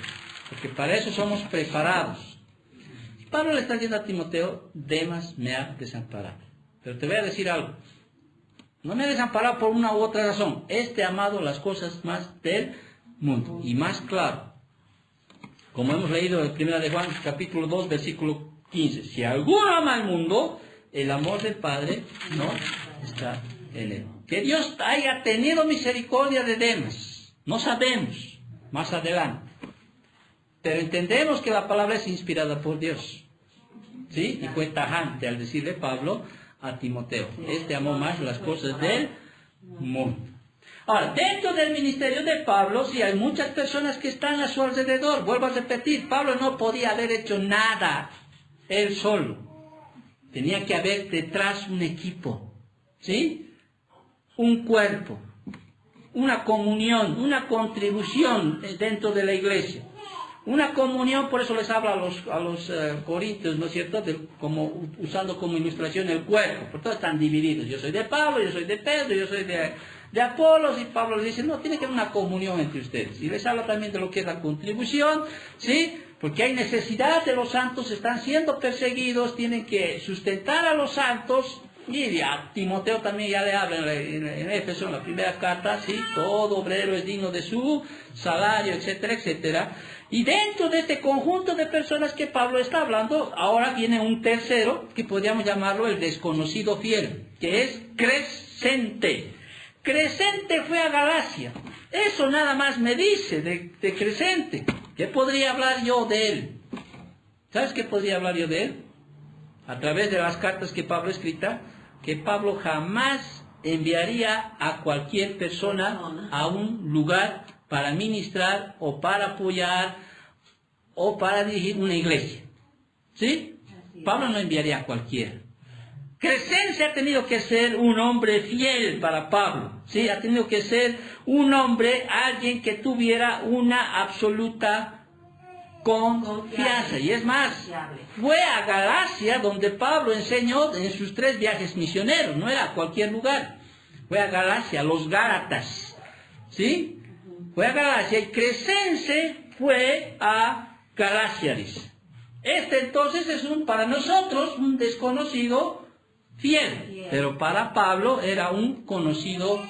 Porque para eso somos preparados. Pablo le está diciendo a Timoteo, Demas me ha desamparado. Pero te voy a decir algo. No me ha desamparado por una u otra razón. Este ha amado las cosas más del mundo. Y más claro, como hemos leído en 1 de Juan, capítulo 2, versículo 15. Si alguno ama al mundo, el amor del Padre no está en él. Que Dios haya tenido misericordia de Demas, no sabemos, más adelante. Pero entendemos que la palabra es inspirada por Dios. ¿Sí? Y fue tajante al decirle Pablo a Timoteo. Este amó más las cosas del mundo. Ahora, dentro del ministerio de Pablo, sí hay muchas personas que están a su alrededor. Vuelvo a repetir, Pablo no podía haber hecho nada él solo. Tenía que haber detrás un equipo. ¿Sí? Un cuerpo. Una comunión, una contribución dentro de la iglesia. Una comunión, por eso les habla a los corintios, ¿no es cierto? Usando como ilustración el cuerpo, porque todos están divididos. Yo soy de Pablo, yo soy de Pedro, yo soy de Apolos, y Pablo les dice, no, tiene que haber una comunión entre ustedes. Y les habla también de lo que es la contribución, ¿sí? Porque hay necesidad de los santos, están siendo perseguidos, tienen que sustentar a los santos. Y a Timoteo también ya le habla en Éfeso, en la primera carta, ¿sí? Todo obrero es digno de su salario, etcétera, etcétera. Y dentro de este conjunto de personas que Pablo está hablando, ahora viene un tercero, que podríamos llamarlo el desconocido fiel, que es Crescente. Crescente fue a Galacia. Eso nada más me dice de Crescente. ¿Qué podría hablar yo de él? ¿Sabes qué podría hablar yo de él? A través de las cartas que Pablo escrita, que Pablo jamás enviaría a cualquier persona a un lugar para ministrar o para apoyar o para dirigir una iglesia. ¿Sí? Pablo no enviaría a cualquiera. Crescente ha tenido que ser un hombre fiel para Pablo. ¿Sí? Ha tenido que ser un hombre, alguien que tuviera una absoluta confianza. Y es más, fue a Galacia donde Pablo enseñó en sus 3 viajes misioneros, no era a cualquier lugar. Fue a Galacia, los Gálatas, ¿sí? Fue a Galacia y Crescense fue a Galacia, dice. Este entonces es para nosotros un desconocido fiel, pero para Pablo era un conocido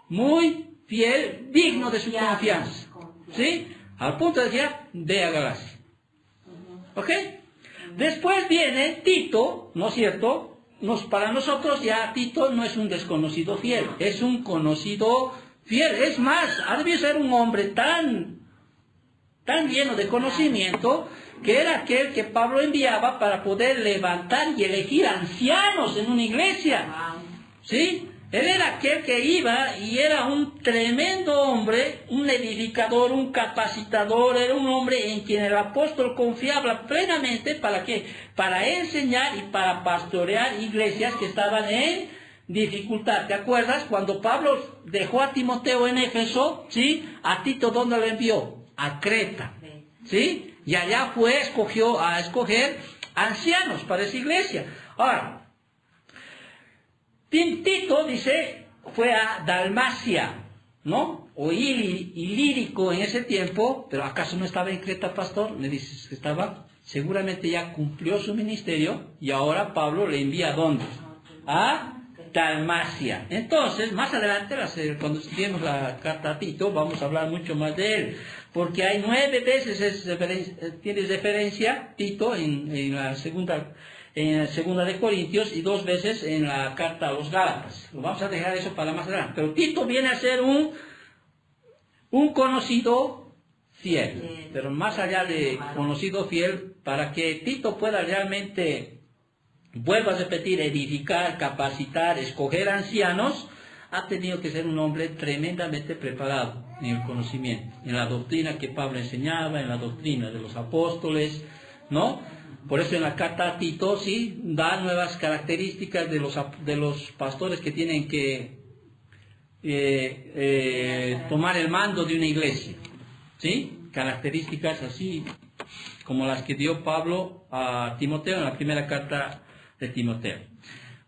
muy fiel, digno de su confianza, ¿sí? Al punto de decir, ve a Galacia. ¿Ok? Después viene Tito, ¿no es cierto? Para nosotros ya Tito no es un desconocido fiel, es un conocido fiel. Es más, ha debido ser un hombre tan lleno de conocimiento, que era aquel que Pablo enviaba para poder levantar y elegir ancianos en una iglesia. ¿Sí? Él era aquel que iba y era un tremendo hombre, un edificador, un capacitador, era un hombre en quien el apóstol confiaba plenamente. ¿Para qué? Para enseñar y para pastorear iglesias que estaban en dificultad. ¿Te acuerdas? Cuando Pablo dejó a Timoteo en Éfeso, ¿sí? A Tito, ¿dónde lo envió? A Creta, ¿sí? Y allá escogió a escoger ancianos para esa iglesia. Ahora, Tito, dice, fue a Dalmacia, ¿no? O Ilírico en ese tiempo, pero ¿acaso no estaba en Creta, pastor? Me dices que estaba. Seguramente ya cumplió su ministerio y ahora Pablo le envía ¿a dónde? A Dalmacia. Entonces, más adelante, cuando estudiemos la carta a Tito, vamos a hablar mucho más de él, porque hay 9 veces tiene referencia Tito en la segunda de Corintios y 2 veces en la carta a los Gálatas. Lo vamos a dejar eso para más adelante. Pero Tito viene a ser un conocido fiel, pero más allá de conocido fiel, para que Tito pueda realmente, vuelvo a repetir, edificar, capacitar, escoger ancianos, ha tenido que ser un hombre tremendamente preparado en el conocimiento, en la doctrina que Pablo enseñaba, en la doctrina de los apóstoles, ¿no? Por eso en la carta a Tito, sí, da nuevas características de los pastores que tienen que tomar el mando de una iglesia, ¿sí? Características así como las que dio Pablo a Timoteo en la primera carta de Timoteo.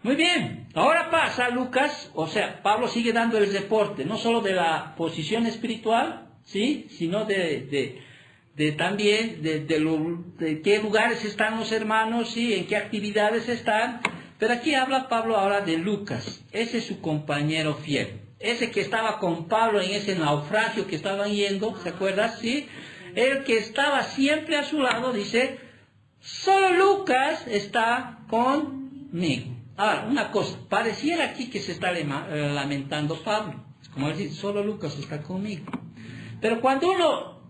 Muy bien, ahora pasa Lucas, o sea, Pablo sigue dando el reporte, no solo de la posición espiritual, ¿sí? Sino también de qué lugares están los hermanos, ¿sí? En qué actividades están. Pero aquí habla Pablo ahora de Lucas, ese es su compañero fiel, ese que estaba con Pablo en ese naufragio que estaban yendo, ¿se acuerdas? ¿Sí? El que estaba siempre a su lado, dice, solo Lucas está conmigo. Ahora, una cosa, pareciera aquí que se está lamentando Pablo, es como decir, solo Lucas está conmigo. Pero cuando uno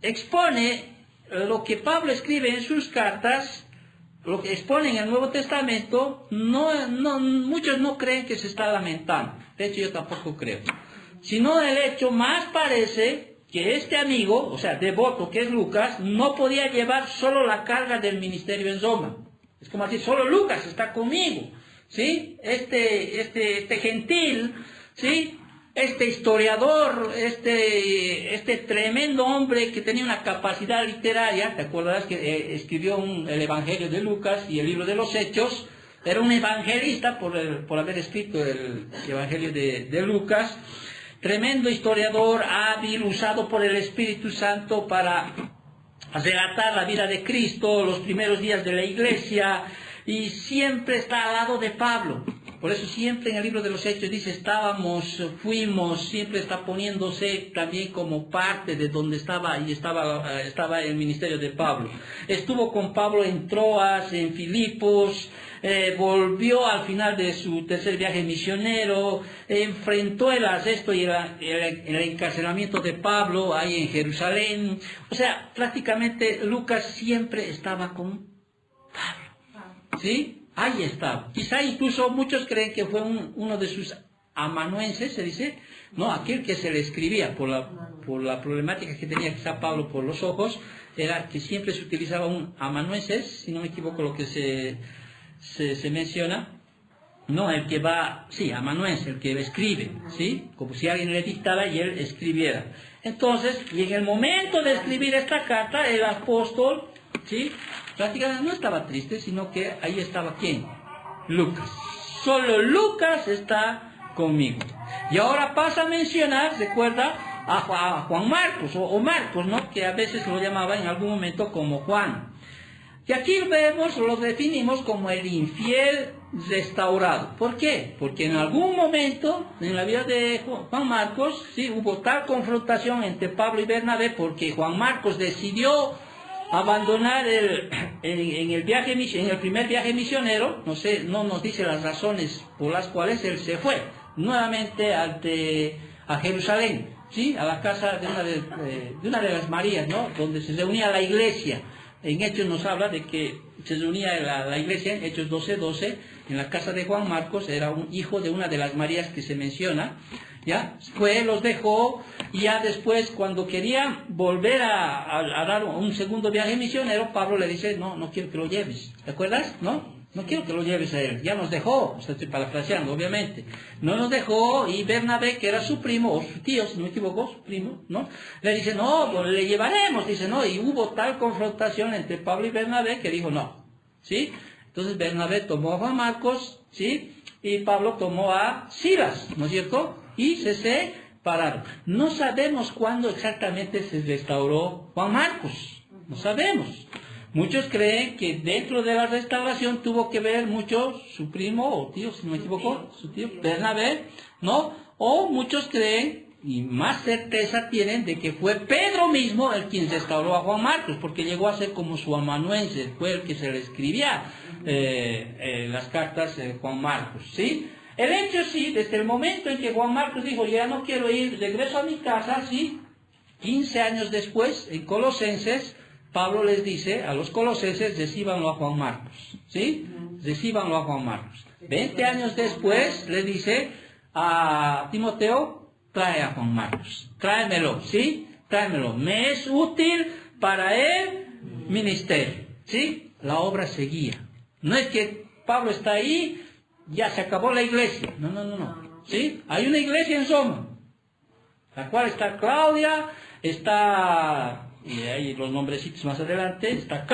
expone lo que Pablo escribe en sus cartas, lo que expone en el Nuevo Testamento, muchos no creen que se está lamentando. De hecho, yo tampoco creo. Sino el hecho más parece que este amigo, o sea, devoto que es Lucas, no podía llevar solo la carga del ministerio en Roma. Es como decir, solo Lucas está conmigo, ¿sí? Este gentil, ¿sí? Este historiador, este tremendo hombre que tenía una capacidad literaria, ¿te acordarás que escribió el Evangelio de Lucas y el libro de los Hechos? Era un evangelista por haber escrito el Evangelio de Lucas. Tremendo historiador, hábil, usado por el Espíritu Santo para relatar la vida de Cristo, los primeros días de la iglesia, y siempre está al lado de Pablo. Por eso siempre en el libro de los Hechos dice, fuimos, siempre está poniéndose también como parte de donde estaba el ministerio de Pablo. Estuvo con Pablo en Troas, en Filipos, volvió al final de su tercer viaje misionero, enfrentó el arresto y el encarcelamiento de Pablo ahí en Jerusalén. O sea, prácticamente Lucas siempre estaba con Pablo, ¿sí? Ahí estaba. Quizá incluso muchos creen que fue uno de sus amanuenses, se dice, no, aquel que se le escribía por la problemática que tenía quizá Pablo por los ojos, era que siempre se utilizaba un amanuenses, si no me equivoco lo que se menciona, no el que va, sí, amanuense, el que escribe, ¿sí? Como si alguien le dictara y él escribiera. Entonces, y en el momento de escribir esta carta, el apóstol, ¿sí? Prácticamente no estaba triste, sino que ahí estaba ¿quién? Lucas. Solo Lucas está conmigo. Y ahora pasa a mencionar, recuerda, a Juan Marcos, o Marcos, ¿no? Que a veces lo llamaba en algún momento como Juan. Y aquí vemos, lo definimos como el infiel restaurado. ¿Por qué? Porque en algún momento en la vida de Juan Marcos, sí, hubo tal confrontación entre Pablo y Bernabé, porque Juan Marcos decidió abandonar en el primer viaje misionero. No sé, no nos dice las razones por las cuales él se fue nuevamente a Jerusalén, ¿sí? A la casa de una de las Marías, ¿no? Donde se reunía la iglesia. En Hechos nos habla de que se reunía la iglesia, en Hechos 12:12, en la casa de Juan Marcos. Era un hijo de una de las Marías que se menciona, ¿ya? Fue, los dejó, y ya después, cuando quería volver a dar un segundo viaje misionero, Pablo le dice, no quiero que lo lleves, ¿te acuerdas? No quiero que lo lleves a él, ya nos dejó, o sea, estoy parafraseando, obviamente, no nos dejó, y Bernabé, que era su primo, o su tío, si no me equivoco, su primo, ¿no? Le dice, no, pues le llevaremos, dice, no, y hubo tal confrontación entre Pablo y Bernabé que dijo, no, ¿sí? Entonces Bernabé tomó a Juan Marcos, ¿sí? Y Pablo tomó a Silas, ¿no es cierto? Y se separaron. No sabemos cuándo exactamente se restauró Juan Marcos, no sabemos. Muchos creen que dentro de la restauración tuvo que ver mucho su primo o tío, si no me equivoco, su tío Bernabé, ¿no? O muchos creen, y más certeza tienen, de que fue Pedro mismo el quien restauró a Juan Marcos, porque llegó a ser como su amanuense, fue el que se le escribía las cartas de Juan Marcos, ¿sí? El hecho sí, desde el momento en que Juan Marcos dijo, ya no quiero ir, regreso a mi casa, ¿sí? 15 años después, en Colosenses, Pablo les dice a los colosenses, recíbanlo a Juan Marcos, ¿sí? Recíbanlo a Juan Marcos. 20 años después le dice a Timoteo, trae a Juan Marcos, tráemelo, ¿sí? Tráemelo, me es útil para el ministerio, ¿sí? La obra seguía. No es que Pablo está ahí, ya se acabó la iglesia, no, ¿sí? Hay una iglesia en Roma, la cual está Claudia, está... y hay los nombrecitos más adelante, está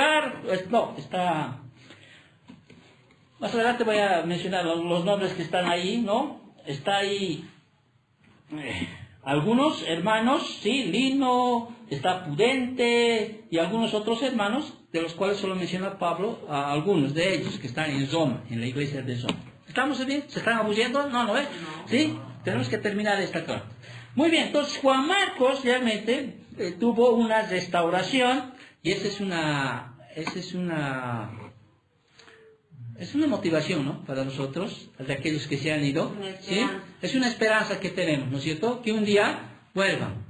más adelante voy a mencionar los nombres que están ahí, ¿no? Está ahí algunos hermanos, sí, Lino, está Pudente y algunos otros hermanos, de los cuales solo menciona Pablo a algunos de ellos que están en Roma, en la iglesia de Roma. ¿Estamos bien? ¿Se están aburriendo? No, ¿ves? ¿Sí? Tenemos que terminar esta carta. Muy bien, entonces Juan Marcos realmente tuvo una restauración, y esa es una motivación, ¿no? Para nosotros, de aquellos que se han ido, ¿sí? Es una esperanza que tenemos, ¿no es cierto? Que un día vuelvan,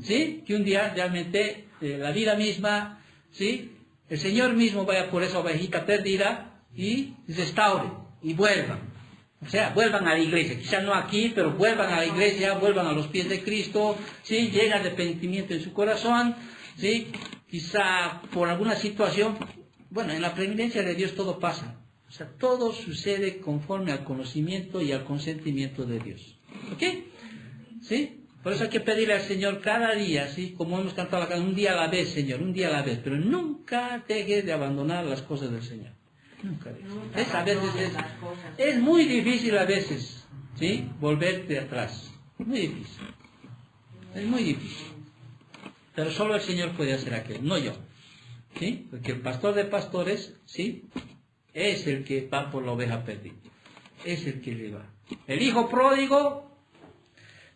¿sí? Que un día realmente la vida misma, ¿sí? El Señor mismo vaya por esa ovejita perdida y restaure y vuelvan. O sea, vuelvan a la iglesia, quizás no aquí, pero vuelvan a la iglesia, vuelvan a los pies de Cristo, ¿sí? Llegan de arrepentimiento en su corazón, ¿sí? Quizá por alguna situación, bueno, en la preeminencia de Dios todo pasa, o sea, todo sucede conforme al conocimiento y al consentimiento de Dios, ¿ok? ¿Sí? Por eso hay que pedirle al Señor cada día, ¿sí? Como hemos cantado la canción, un día a la vez, Señor, un día a la vez, pero nunca dejes de abandonar las cosas del Señor. Nunca. A veces es muy difícil a veces, ¿sí? Volverte atrás. Muy difícil. Es muy difícil. Pero solo el Señor puede hacer aquello, no yo. ¿Sí? Porque el pastor de pastores, ¿sí? Es el que va por la oveja perdida. Es el que le va. El hijo pródigo,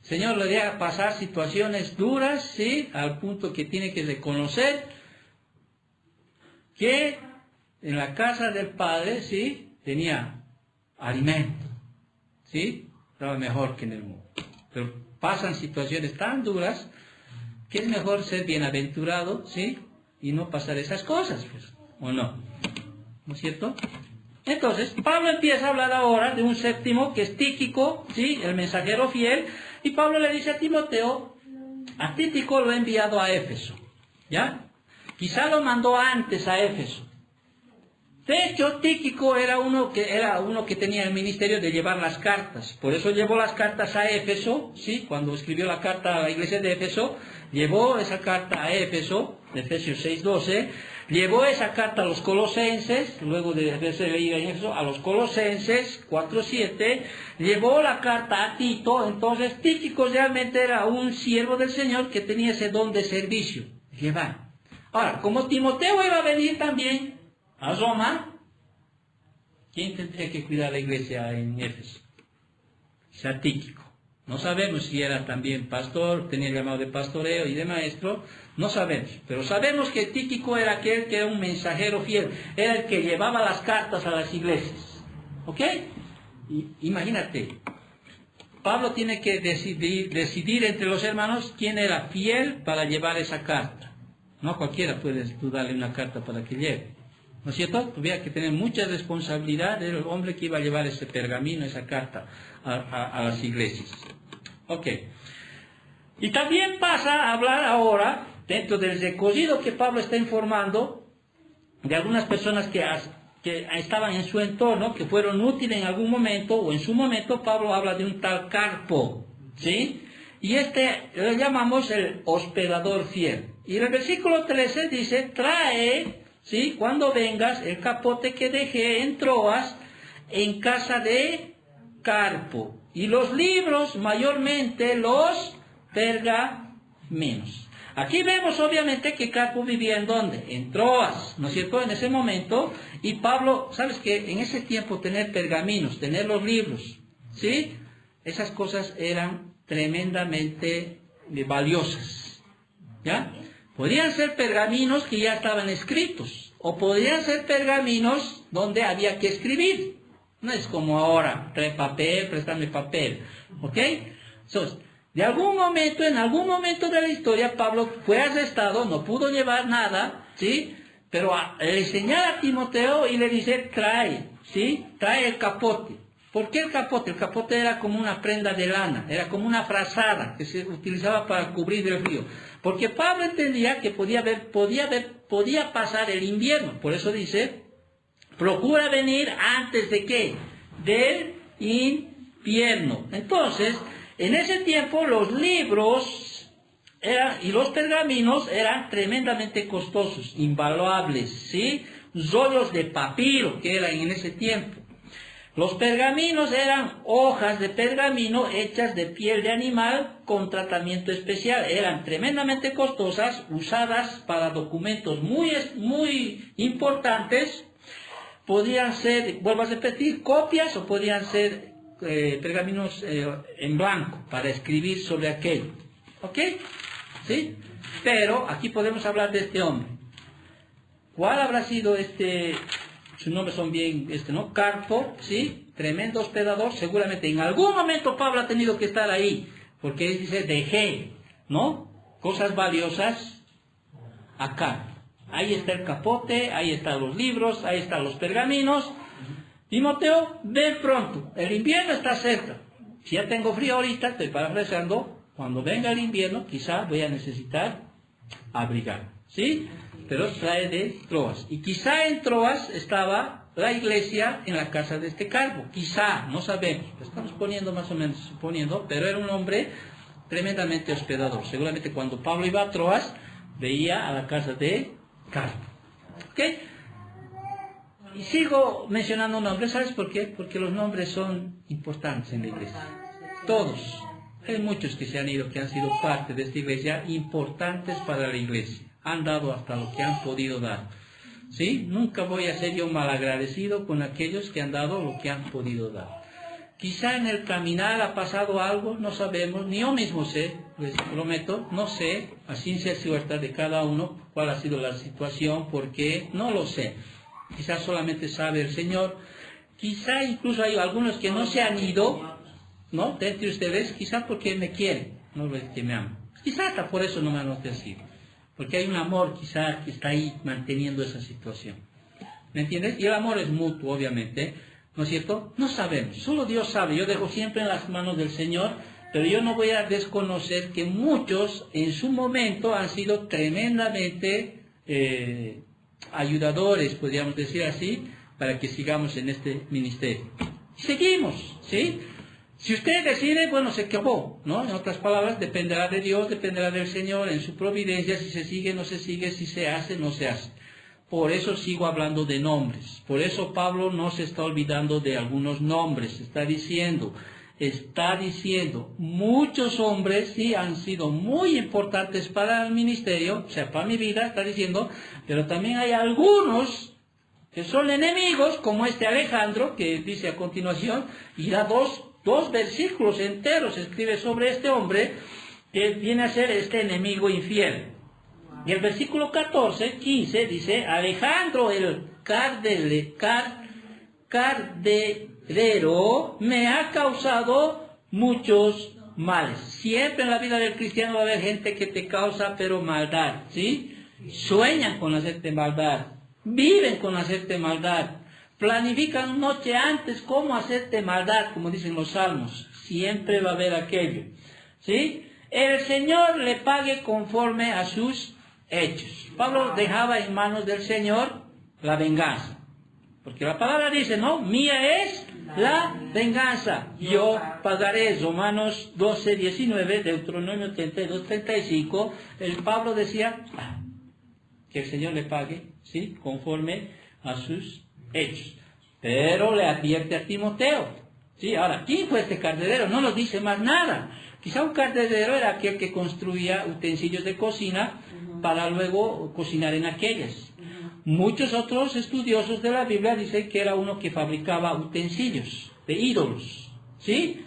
Señor le deja pasar situaciones duras, ¿sí? Al punto que tiene que reconocer que en la casa del padre, ¿sí? Tenía alimento, ¿sí? Estaba mejor que en el mundo. Pero pasan situaciones tan duras que es mejor ser bienaventurado, ¿sí? Y no pasar esas cosas, pues, ¿o no? ¿No es cierto? Entonces, Pablo empieza a hablar ahora de un séptimo que es Tíquico, ¿sí? El mensajero fiel, y Pablo le dice a Timoteo, a Tíquico lo he enviado a Éfeso, ¿ya? Quizá lo mandó antes a Éfeso, De hecho, Tíquico era uno que tenía el ministerio de llevar las cartas. Por eso llevó las cartas a Éfeso, ¿sí? Cuando escribió la carta a la iglesia de Éfeso, llevó esa carta a Éfeso, Efesios 6:12, llevó esa carta a los Colosenses, luego de haberse leído en Éfeso, a los Colosenses 4:7, llevó la carta a Tito. Entonces, Tíquico realmente era un siervo del Señor que tenía ese don de servicio, llevar. Ahora, como Timoteo iba a venir también a Roma, ¿quién tendría que cuidar la iglesia en Éfeso? Sea Tíquico. No sabemos si era también pastor, tenía el llamado de pastoreo y de maestro, no sabemos. Pero sabemos que Tíquico era aquel que era un mensajero fiel, era el que llevaba las cartas a las iglesias. ¿Ok? Imagínate, Pablo tiene que decidir entre los hermanos quién era fiel para llevar esa carta. No cualquiera puede tú darle una carta para que lleve. ¿No es cierto? Tuviera que tener mucha responsabilidad del hombre que iba a llevar ese pergamino, esa carta a las iglesias. Ok. Y también pasa a hablar ahora, dentro del recorrido que Pablo está informando, de algunas personas que estaban en su entorno, que fueron útiles en algún momento, o en su momento. Pablo habla de un tal Carpo, ¿sí? Y le llamamos el hospedador fiel. Y en el versículo 13 dice, trae, ¿sí?, cuando vengas, el capote que dejé en Troas, en casa de Carpo, y los libros, mayormente los pergaminos. Aquí vemos obviamente que Carpo vivía ¿en dónde? En Troas, ¿no es cierto?, en ese momento. Y Pablo, ¿sabes qué? En ese tiempo tener pergaminos, tener los libros, ¿sí?, esas cosas eran tremendamente valiosas, ¿ya? Podrían ser pergaminos que ya estaban escritos, o podrían ser pergaminos donde había que escribir. No es como ahora, trae papel, préstame papel, ¿ok? Entonces, en algún momento de la historia, Pablo fue arrestado, no pudo llevar nada, ¿sí? Pero le señala a Timoteo y le dice, trae, ¿sí? Trae el capote. ¿Por qué el capote? El capote era como una prenda de lana, era como una frazada que se utilizaba para cubrir el frío. Porque Pablo entendía que podía pasar el invierno. Por eso dice, procura venir antes de ¿qué? Del invierno. Entonces, en ese tiempo los libros y los pergaminos eran tremendamente costosos, invaluables, ¿sí? Rollos de papiro que eran en ese tiempo. Los pergaminos eran hojas de pergamino hechas de piel de animal con tratamiento especial. Eran tremendamente costosas, usadas para documentos muy importantes. Podían ser, vuelvo a repetir, copias, o podían ser pergaminos en blanco para escribir sobre aquello. ¿Ok? ¿Sí? Pero aquí podemos hablar de este hombre. ¿Cuál habrá sido sus nombres son bien, ¿no? Carpo, ¿sí? Tremendo hospedador. Seguramente en algún momento Pablo ha tenido que estar ahí, porque él dice, dejé, ¿no?, cosas valiosas acá. Ahí está el capote, ahí están los libros, ahí están los pergaminos. Timoteo, ven pronto, el invierno está cerca. Si ya tengo frío ahorita, estoy parafraseando, cuando venga el invierno, quizá voy a necesitar abrigar, ¿sí? Pero trae de Troas. Y quizá en Troas estaba la iglesia en la casa de este Carpo. Quizá, no sabemos. Lo estamos poniendo más o menos, suponiendo, pero era un hombre tremendamente hospedador. Seguramente cuando Pablo iba a Troas, veía a la casa de Carpo. ¿Ok? Y sigo mencionando nombres. ¿Sabes por qué? Porque los nombres son importantes en la iglesia. Todos. Hay muchos que se han ido, que han sido parte de esta iglesia, importantes para la iglesia. Han dado hasta lo que han podido dar, ¿sí? Nunca voy a ser yo malagradecido con aquellos que han dado lo que han podido dar. Quizá en el caminar ha pasado algo, no sabemos, ni yo mismo sé, les prometo, no sé a ciencia cierta de cada uno cuál ha sido la situación, porque no lo sé. Quizá solamente sabe el Señor. Quizá incluso hay algunos que no se han ido, ¿no?, de entre ustedes, quizá porque me quieren, no es que me aman. Quizá hasta por eso no me han ofrecido. Porque hay un amor quizá que está ahí manteniendo esa situación. ¿Me entiendes? Y el amor es mutuo, obviamente. ¿No es cierto? No sabemos. Solo Dios sabe. Yo dejo siempre en las manos del Señor. Pero yo no voy a desconocer que muchos en su momento han sido tremendamente ayudadores, podríamos decir así, para que sigamos en este ministerio. Seguimos, ¿sí? Si usted decide, bueno, se acabó, ¿no? En otras palabras, dependerá de Dios, dependerá del Señor, en su providencia, si se sigue, no se sigue, si se hace, no se hace. Por eso sigo hablando de nombres. Por eso Pablo no se está olvidando de algunos nombres. Está diciendo, muchos hombres sí han sido muy importantes para el ministerio, o sea, para mi vida, está diciendo, pero también hay algunos que son enemigos, como este Alejandro, que dice a continuación, y da dos versículos enteros, escribe sobre este hombre, que viene a ser este enemigo infiel. Y el versículo 15 dice, Alejandro el cardelero me ha causado muchos males. Siempre en la vida del cristiano va a haber gente que te causa pero maldad, ¿sí? Sueñan con hacerte maldad, viven con hacerte maldad, planifican noche antes cómo hacerte maldad, como dicen los salmos. Siempre va a haber aquello, ¿sí? El Señor le pague conforme a sus hechos. Pablo dejaba en manos del Señor la venganza. Porque la palabra dice, ¿no? Mía es la venganza. Yo pagaré. Romanos 12, 19, Deuteronomio 32, 35. El Pablo decía que el Señor le pague, ¿sí? Conforme a sus hechos. Pero le advierte a Timoteo, ¿sí? Ahora, ¿quién fue este cardelero? No nos dice más nada. Quizá un cardelero era aquel que construía utensilios de cocina para luego cocinar en aquellas. Muchos otros estudiosos de la Biblia dicen que era uno que fabricaba utensilios de ídolos, ¿sí?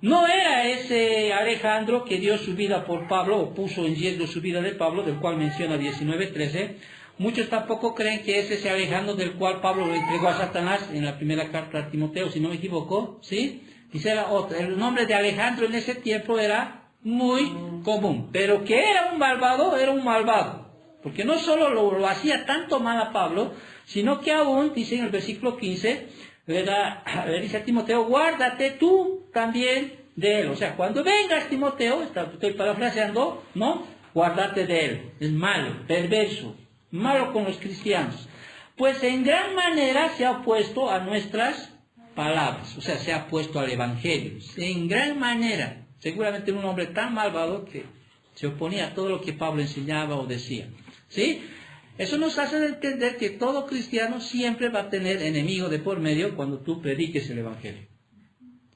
No era ese Alejandro que dio su vida por Pablo, o puso en riesgo su vida de Pablo, del cual menciona 19:13. Muchos tampoco creen que es ese Alejandro del cual Pablo lo entregó a Satanás en la primera carta a Timoteo, si no me equivoco, ¿sí? Dice era otro. El nombre de Alejandro en ese tiempo era muy común, pero que era un malvado. Porque no solo lo hacía tanto mal a Pablo, sino que aún, dice en el versículo 15, le dice a Timoteo, guárdate tú también de él. O sea, cuando vengas Timoteo, estoy parafraseando, ¿no? Guárdate de él. Es malo, perverso, malo con los cristianos. Pues en gran manera se ha opuesto a nuestras palabras, o sea, se ha opuesto al Evangelio. En gran manera, seguramente un hombre tan malvado que se oponía a todo lo que Pablo enseñaba o decía. ¿Sí? Eso nos hace entender que todo cristiano siempre va a tener enemigo de por medio cuando tú prediques el Evangelio.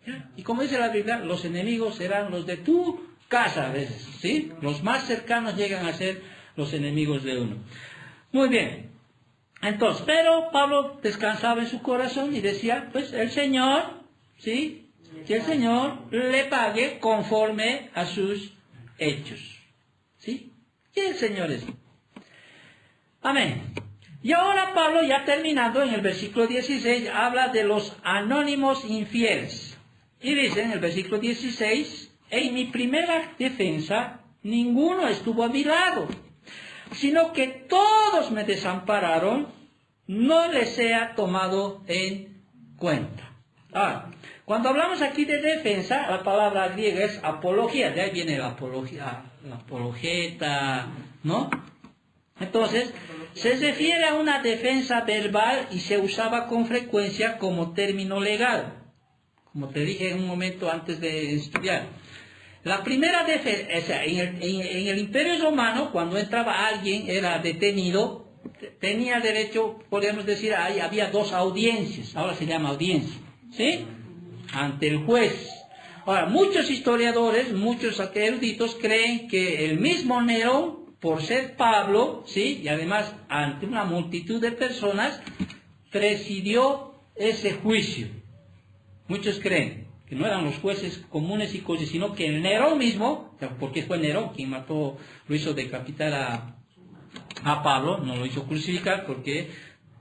¿Ya? Y como dice la Biblia, los enemigos serán los de tu casa a veces, ¿sí? Los más cercanos llegan a ser los enemigos de uno. Muy bien. Entonces, pero Pablo descansaba en su corazón y decía, pues el Señor, ¿sí? Que el Señor le pague conforme a sus hechos. ¿Sí? Y el Señor es. Amén. Y ahora Pablo, ya terminando en el versículo 16, habla de los anónimos infieles. Y dice en el versículo 16, en mi primera defensa, ninguno estuvo a mi lado, sino que todos me desampararon, no les sea tomado en cuenta. Cuando hablamos aquí de defensa, la palabra griega es apología, de ahí viene la apología, la apologeta, ¿no? Entonces, se refiere a una defensa verbal y se usaba con frecuencia como término legal, como te dije en un momento antes de estudiar. La primera defensa, o sea, en el Imperio Romano, cuando entraba alguien, era detenido, tenía derecho, podríamos decir, ahí había dos audiencias, ahora se llama audiencia, ¿sí? Ante el juez. Ahora, muchos historiadores, muchos eruditos creen que el mismo Nerón, por ser Pablo, ¿sí? Y además ante una multitud de personas, presidió ese juicio. Muchos creen que no eran los jueces comunes y cosas, sino que el Nerón mismo, porque fue Nerón quien mató, lo hizo decapitar a Pablo, no lo hizo crucificar porque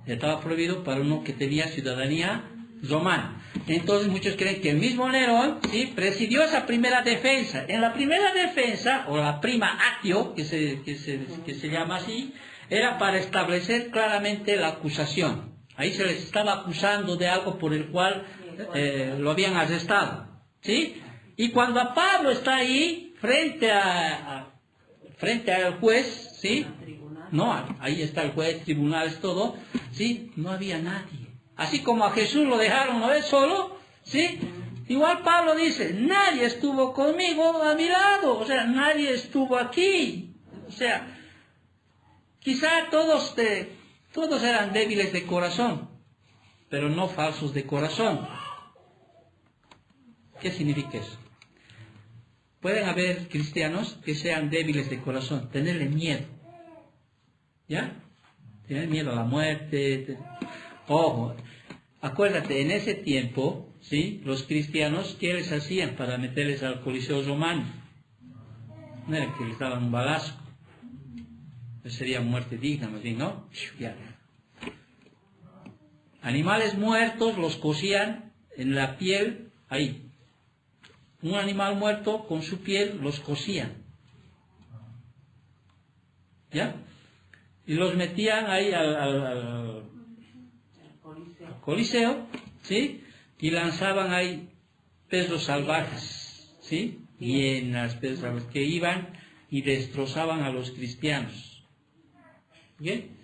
estaba prohibido para uno que tenía ciudadanía romana. Entonces muchos creen que el mismo Nerón, ¿sí? Presidió esa primera defensa. En la primera defensa, o la prima actio, que se llama así, era para establecer claramente la acusación. Ahí se les estaba acusando de algo por el cual lo habían arrestado, ¿sí? Y cuando a Pablo está ahí, frente al juez, ¿sí? ¿no? Ahí está el juez, tribunales, todo, ¿sí? No había nadie. Así como a Jesús lo dejaron una vez solo, ¿sí? Igual Pablo dice, nadie estuvo conmigo a mi lado, o sea, nadie estuvo aquí. O sea, quizá todos eran débiles de corazón, pero no falsos de corazón. ¿Qué significa eso? Pueden haber cristianos que sean débiles de corazón, tenerle miedo. ¿Ya? Tener miedo a la muerte. Ojo, acuérdate, en ese tiempo, ¿sí? Los cristianos, ¿qué les hacían para meterles al Coliseo Romano? No era que les daban un balazo. Pues sería muerte digna, más bien, ¿no? Ya. Animales muertos los cosían en la piel, ahí. Un animal muerto con su piel los cosían. ¿Ya? Y los metían ahí al Coliseo, ¿sí? Y lanzaban ahí perros salvajes, ¿sí? Hienas, perros salvajes, que iban y destrozaban a los cristianos. ¿Bien?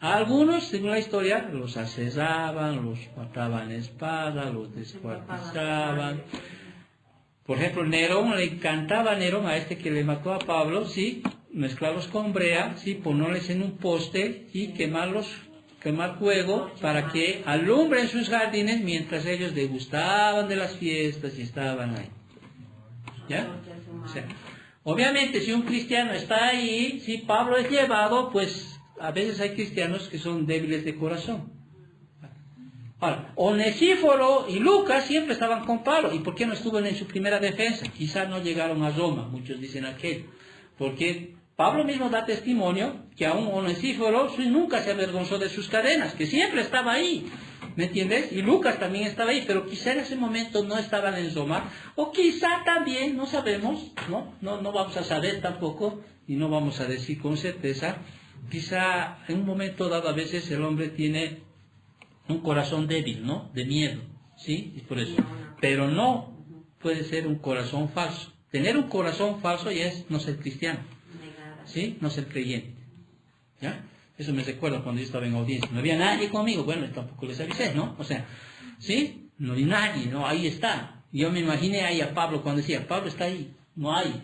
A algunos, según la historia, los asesaban, los mataban a espada, los descuartizaban. Por ejemplo, Nerón, le encantaba a Nerón, a este que le mató a Pablo, ¿sí? Mezclarlos con brea, ¿sí? Ponerles en un poste y quemar fuego para que alumbren sus jardines mientras ellos degustaban de las fiestas y estaban ahí. ¿Ya? O sea, obviamente, si un cristiano está ahí, si Pablo es llevado, pues a veces hay cristianos que son débiles de corazón. Ahora, Onesíforo y Lucas siempre estaban con Pablo. ¿Y por qué no estuvo en su primera defensa? Quizás no llegaron a Roma, muchos dicen aquello. Porque Pablo mismo da testimonio que aún Onesíforo nunca se avergonzó de sus cadenas, que siempre estaba ahí. ¿Me entiendes? Y Lucas también estaba ahí, pero quizá en ese momento no estaban en Roma. O quizá también, no sabemos, no vamos a saber tampoco, y no vamos a decir con certeza. Quizá en un momento dado a veces el hombre tiene un corazón débil, ¿no? De miedo, ¿sí? Y por eso. Pero no puede ser un corazón falso. Tener un corazón falso ya es no ser cristiano, ¿sí? No ser creyente, ¿ya? Eso me recuerda cuando yo estaba en audiencia. No había nadie conmigo, bueno, tampoco les avisé, ¿no? O sea, ¿sí? No hay nadie, ¿no? Ahí está. Yo me imaginé ahí a Pablo cuando decía, Pablo está ahí, no hay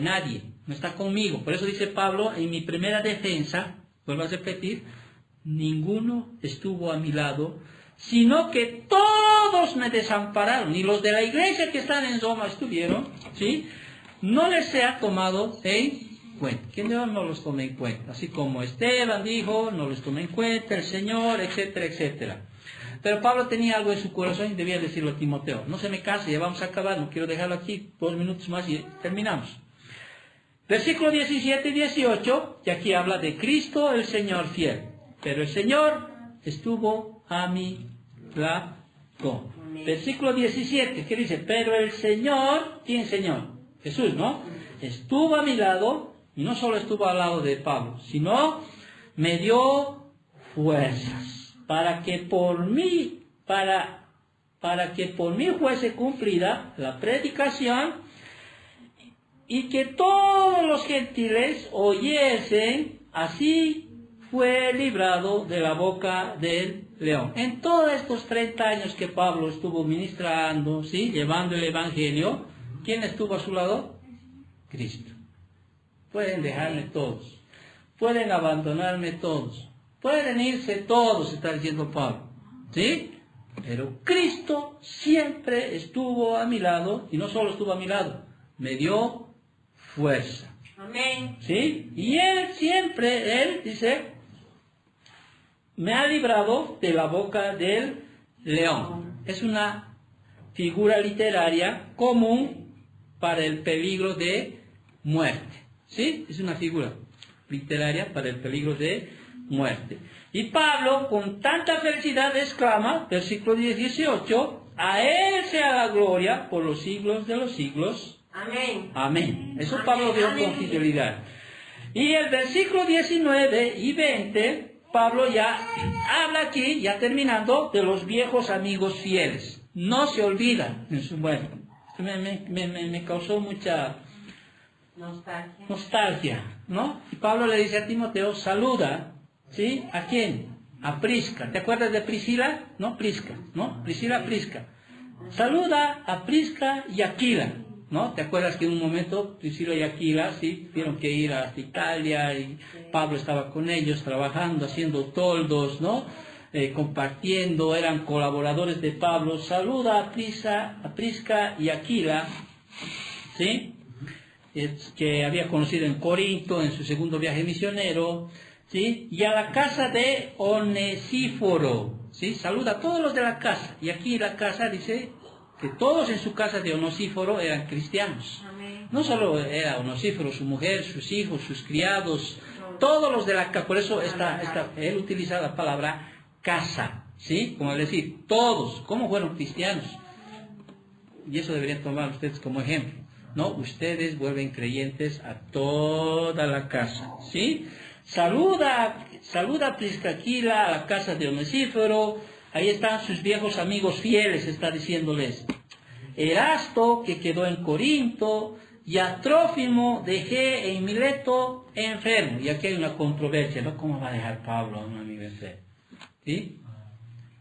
nadie, no está conmigo. Por eso dice Pablo, en mi primera defensa, vuelvo a repetir, ninguno estuvo a mi lado, sino que todos me desampararon, y los de la iglesia que están en Roma estuvieron, ¿sí? No les se ha tomado en cuenta. ¿Quién no los tomé en cuenta? Así como Esteban dijo, no los tomé en cuenta, el Señor, etcétera, etcétera. Pero Pablo tenía algo en su corazón y debía decirlo a Timoteo. No se me case, ya vamos a acabar, no quiero dejarlo aquí, 2 minutos más y terminamos. Versículo 17 y 18, y aquí habla de Cristo el Señor fiel. Pero el Señor estuvo a mi lado. Versículo 17, ¿qué dice? Pero el Señor, ¿quién Señor? Jesús, ¿no? Estuvo a mi lado, y no solo estuvo al lado de Pablo, sino me dio fuerzas para que por mí fuese cumplida la predicación y que todos los gentiles oyesen, así fue librado de la boca del león. En todos estos 30 años que Pablo estuvo ministrando, ¿sí? Llevando el evangelio, ¿quién estuvo a su lado? Cristo. Pueden dejarme todos, pueden abandonarme todos, pueden irse todos, está diciendo Pablo, ¿sí? Pero Cristo siempre estuvo a mi lado, y no solo estuvo a mi lado, me dio fuerza. Amén. ¿Sí? Y Él dice, me ha librado de la boca del león. Es una figura literaria común para el peligro de muerte. ¿Sí? Es una figura literaria para el peligro de muerte. Y Pablo, con tanta felicidad, exclama, versículo 18, a Él sea la gloria por los siglos de los siglos. Amén. Amén. Eso Amén. Pablo dio Amén. con fidelidad. Y el versículo 19 y 20, Pablo ya habla aquí, ya terminando, de los viejos amigos fieles. No se olvidan en su muerte. Me causó mucha Nostalgia, ¿no? Y Pablo le dice a Timoteo, saluda, ¿sí? ¿A quién? A Prisca. ¿Te acuerdas de Priscila? No, Prisca, ¿no? Prisca. Saluda a Prisca y Aquila, ¿no? ¿Te acuerdas que en un momento Priscila y Aquila, sí, tuvieron que ir hasta Italia y Pablo estaba con ellos trabajando, haciendo toldos, ¿no? Compartiendo, eran colaboradores de Pablo. Saluda a Prisca y Aquila, ¿sí? Que había conocido en Corinto en su segundo viaje misionero, ¿sí? Y a la casa de Onesíforo, ¿sí? Saluda a todos los de la casa. Y aquí la casa dice que todos en su casa de Onesíforo eran cristianos. Amén. No solo era Onesíforo, su mujer, sus hijos, sus criados, todos los de la casa. Por eso él utiliza la palabra casa, ¿sí? Como decir, todos, ¿cómo fueron cristianos? Y eso deberían tomar ustedes como ejemplo, ¿no? Ustedes vuelven creyentes a toda la casa, ¿sí? Saluda a Prisca Aquila, a la casa de Onesíforo. Ahí están sus viejos amigos fieles, está diciéndoles. Erasto, que quedó en Corinto, y a Trófimo dejé en Mileto enfermo. Y aquí hay una controversia, ¿no? ¿Cómo va a dejar Pablo a un amigo enfermo? ¿Sí?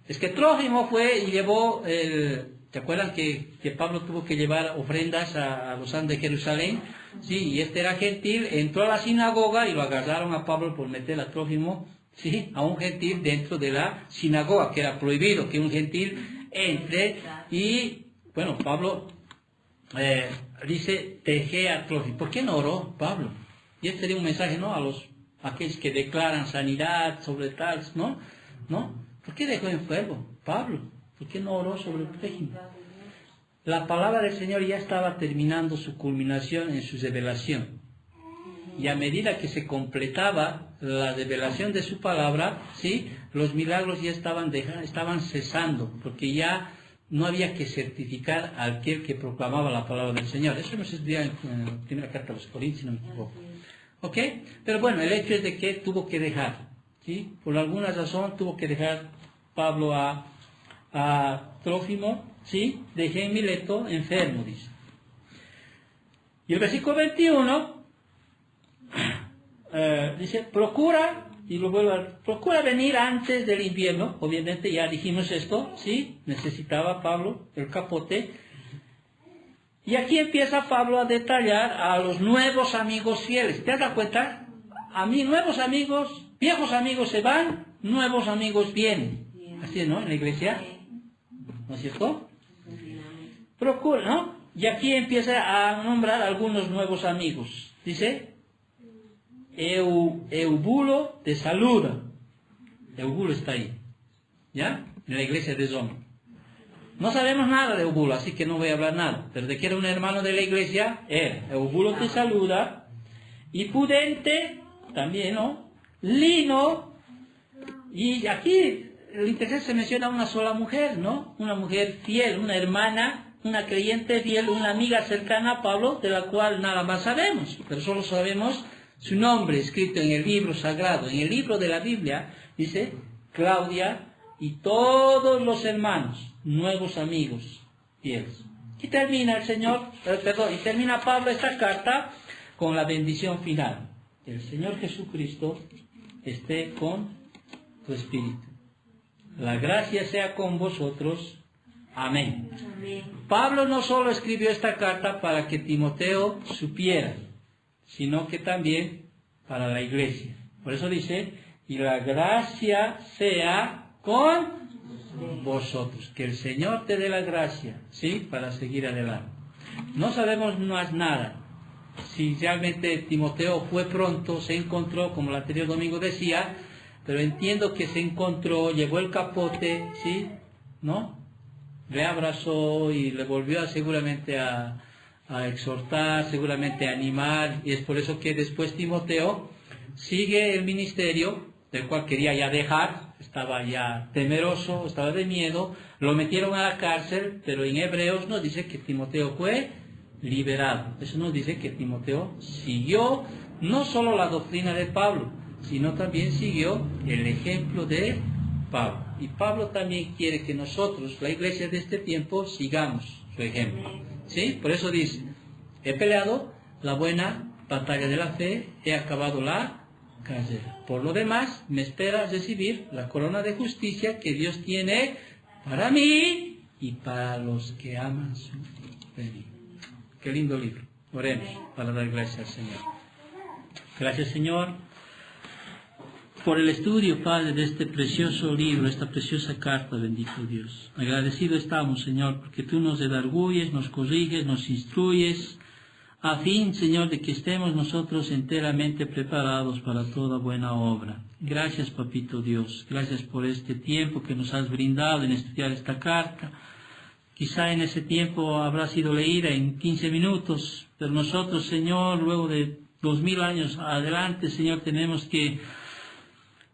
Es que Trófimo fue y llevó ¿te acuerdan que Pablo tuvo que llevar ofrendas a los santos de Jerusalén? Sí, y este era gentil, entró a la sinagoga y lo agarraron a Pablo por meter a Trófimo, sí, a un gentil dentro de la sinagoga, que era prohibido que un gentil entre. Y bueno, Pablo dice, dejé a Trófimo. ¿Por qué no oró Pablo? Y este sería un mensaje, ¿no? A aquellos que declaran sanidad sobre tal, ¿no? ¿Por qué dejó enfermo Pablo? ¿Por qué no oró sobre el régimen? La palabra del Señor ya estaba terminando su culminación en su revelación. Y a medida que se completaba la revelación de su palabra, ¿sí? Los milagros ya estaban cesando, porque ya no había que certificar a aquel que proclamaba la palabra del Señor. Eso nos estudia en la primera carta a los Corintios, si no me equivoco. ¿Ok? Pero bueno, el hecho es de que tuvo que dejar, ¿sí? Por alguna razón tuvo que dejar Pablo a Trófimo, ¿sí? Dejé en Mileto enfermo, dice. Y el versículo 21 dice, procura venir antes del invierno. Obviamente ya dijimos esto, ¿sí? Necesitaba Pablo el capote. Y aquí empieza Pablo a detallar a los nuevos amigos fieles. ¿Te has dado cuenta? A mí nuevos amigos, viejos amigos se van, nuevos amigos vienen. Así es, ¿no? En la iglesia. ¿No es cierto? Procura, ¿no? Y aquí empieza a nombrar algunos nuevos amigos. Dice, Eubulo te saluda. Eubulo está ahí, ¿ya? En la iglesia de Roma. No sabemos nada de Eubulo, así que no voy a hablar nada. Pero de que era un hermano de la iglesia, Eubulo te saluda. Y Pudente, también, ¿no? Lino. Y aquí el interés se menciona una sola mujer, ¿no? Una mujer fiel, una hermana, una creyente fiel, una amiga cercana a Pablo, de la cual nada más sabemos, pero solo sabemos su nombre escrito en el libro sagrado, en el libro de la Biblia, dice Claudia y todos los hermanos, nuevos amigos fieles. Y termina y termina Pablo esta carta con la bendición final. El Señor Jesucristo esté con tu espíritu. La gracia sea con vosotros. Amén. Amén. Pablo no solo escribió esta carta para que Timoteo supiera, sino que también para la iglesia. Por eso dice, y la gracia sea con vosotros. Que el Señor te dé la gracia, ¿sí? Para seguir adelante. No sabemos más nada. Si realmente Timoteo fue pronto, se encontró, como el anterior domingo decía, pero entiendo que se encontró, llevó el capote, ¿sí? ¿No? Le abrazó y le volvió seguramente a exhortar, seguramente a animar, y es por eso que después Timoteo sigue el ministerio, del cual quería ya dejar, estaba ya temeroso, estaba de miedo, lo metieron a la cárcel, pero en Hebreos nos dice que Timoteo fue liberado. Eso nos dice que Timoteo siguió no solo la doctrina de Pablo, sino también siguió el ejemplo de Pablo. Y Pablo también quiere que nosotros, la iglesia de este tiempo, sigamos su ejemplo. ¿Sí? Por eso dice, he peleado la buena batalla de la fe, he acabado la carrera. Por lo demás, me espera recibir la corona de justicia que Dios tiene para mí y para los que aman su venida. Qué lindo libro. Oremos para dar gracias al Señor. Gracias, Señor, por el estudio, Padre, de este precioso libro, esta preciosa carta, bendito Dios. Agradecido estamos, Señor, porque tú nos redarguyes, nos corriges, nos instruyes, a fin, Señor, de que estemos nosotros enteramente preparados para toda buena obra. Gracias, Papito Dios. Gracias por este tiempo que nos has brindado en estudiar esta carta. Quizá en ese tiempo habrá sido leída en 15 minutos, pero nosotros, Señor, luego de 2000 años adelante, Señor, tenemos que,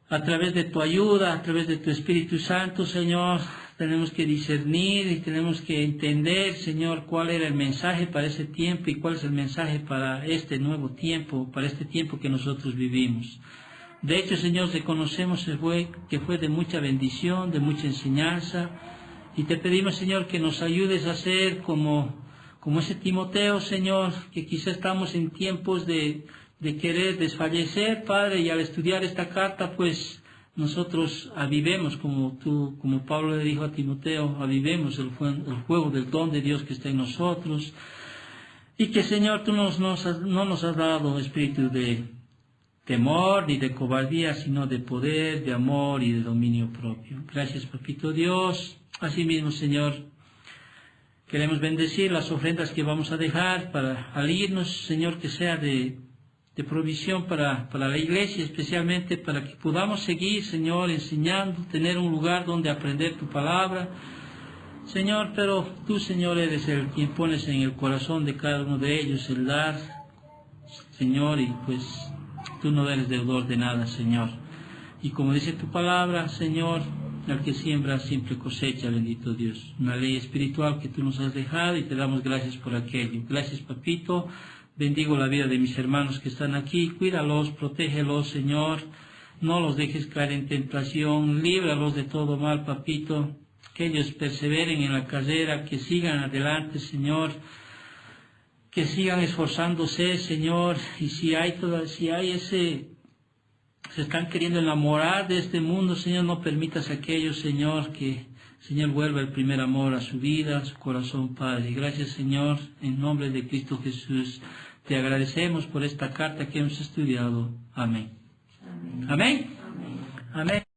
a través de tu ayuda, a través de tu Espíritu Santo, Señor, tenemos que discernir y tenemos que entender, Señor, cuál era el mensaje para ese tiempo y cuál es el mensaje para este nuevo tiempo, para este tiempo que nosotros vivimos. De hecho, Señor, reconocemos que fue de mucha bendición, de mucha enseñanza, y te pedimos, Señor, que nos ayudes a ser como ese Timoteo, Señor, que quizá estamos en tiempos de querer desfallecer, Padre, y al estudiar esta carta, pues nosotros avivemos, como Pablo le dijo a Timoteo, avivemos el fuego del don de Dios que está en nosotros, y que, Señor, tú no nos has dado espíritu de temor ni de cobardía, sino de poder, de amor y de dominio propio. Gracias, Papito Dios. Asimismo, Señor, queremos bendecir las ofrendas que vamos a dejar al irnos, Señor, que sea de provisión para la iglesia, especialmente para que podamos seguir, Señor, enseñando, tener un lugar donde aprender tu palabra. Señor, pero tú, Señor, eres el quien pones en el corazón de cada uno de ellos el dar, Señor, y pues tú no eres deudor de nada, Señor. Y como dice tu palabra, Señor, al que siembra siempre cosecha, bendito Dios. Una ley espiritual que tú nos has dejado y te damos gracias por aquello. Gracias, Papito. Bendigo la vida de mis hermanos que están aquí. Cuídalos, protégelos, Señor. No los dejes caer en tentación. Líbralos de todo mal, Papito. Que ellos perseveren en la carrera, que sigan adelante, Señor. Que sigan esforzándose, Señor. Y si se están queriendo enamorar de este mundo, Señor, no permitas a aquellos, Señor, que, Señor, vuelva el primer amor a su vida, a su corazón, Padre. Gracias, Señor, en nombre de Cristo Jesús. Te agradecemos por esta carta que hemos estudiado. Amén. Amén. Amén. Amén.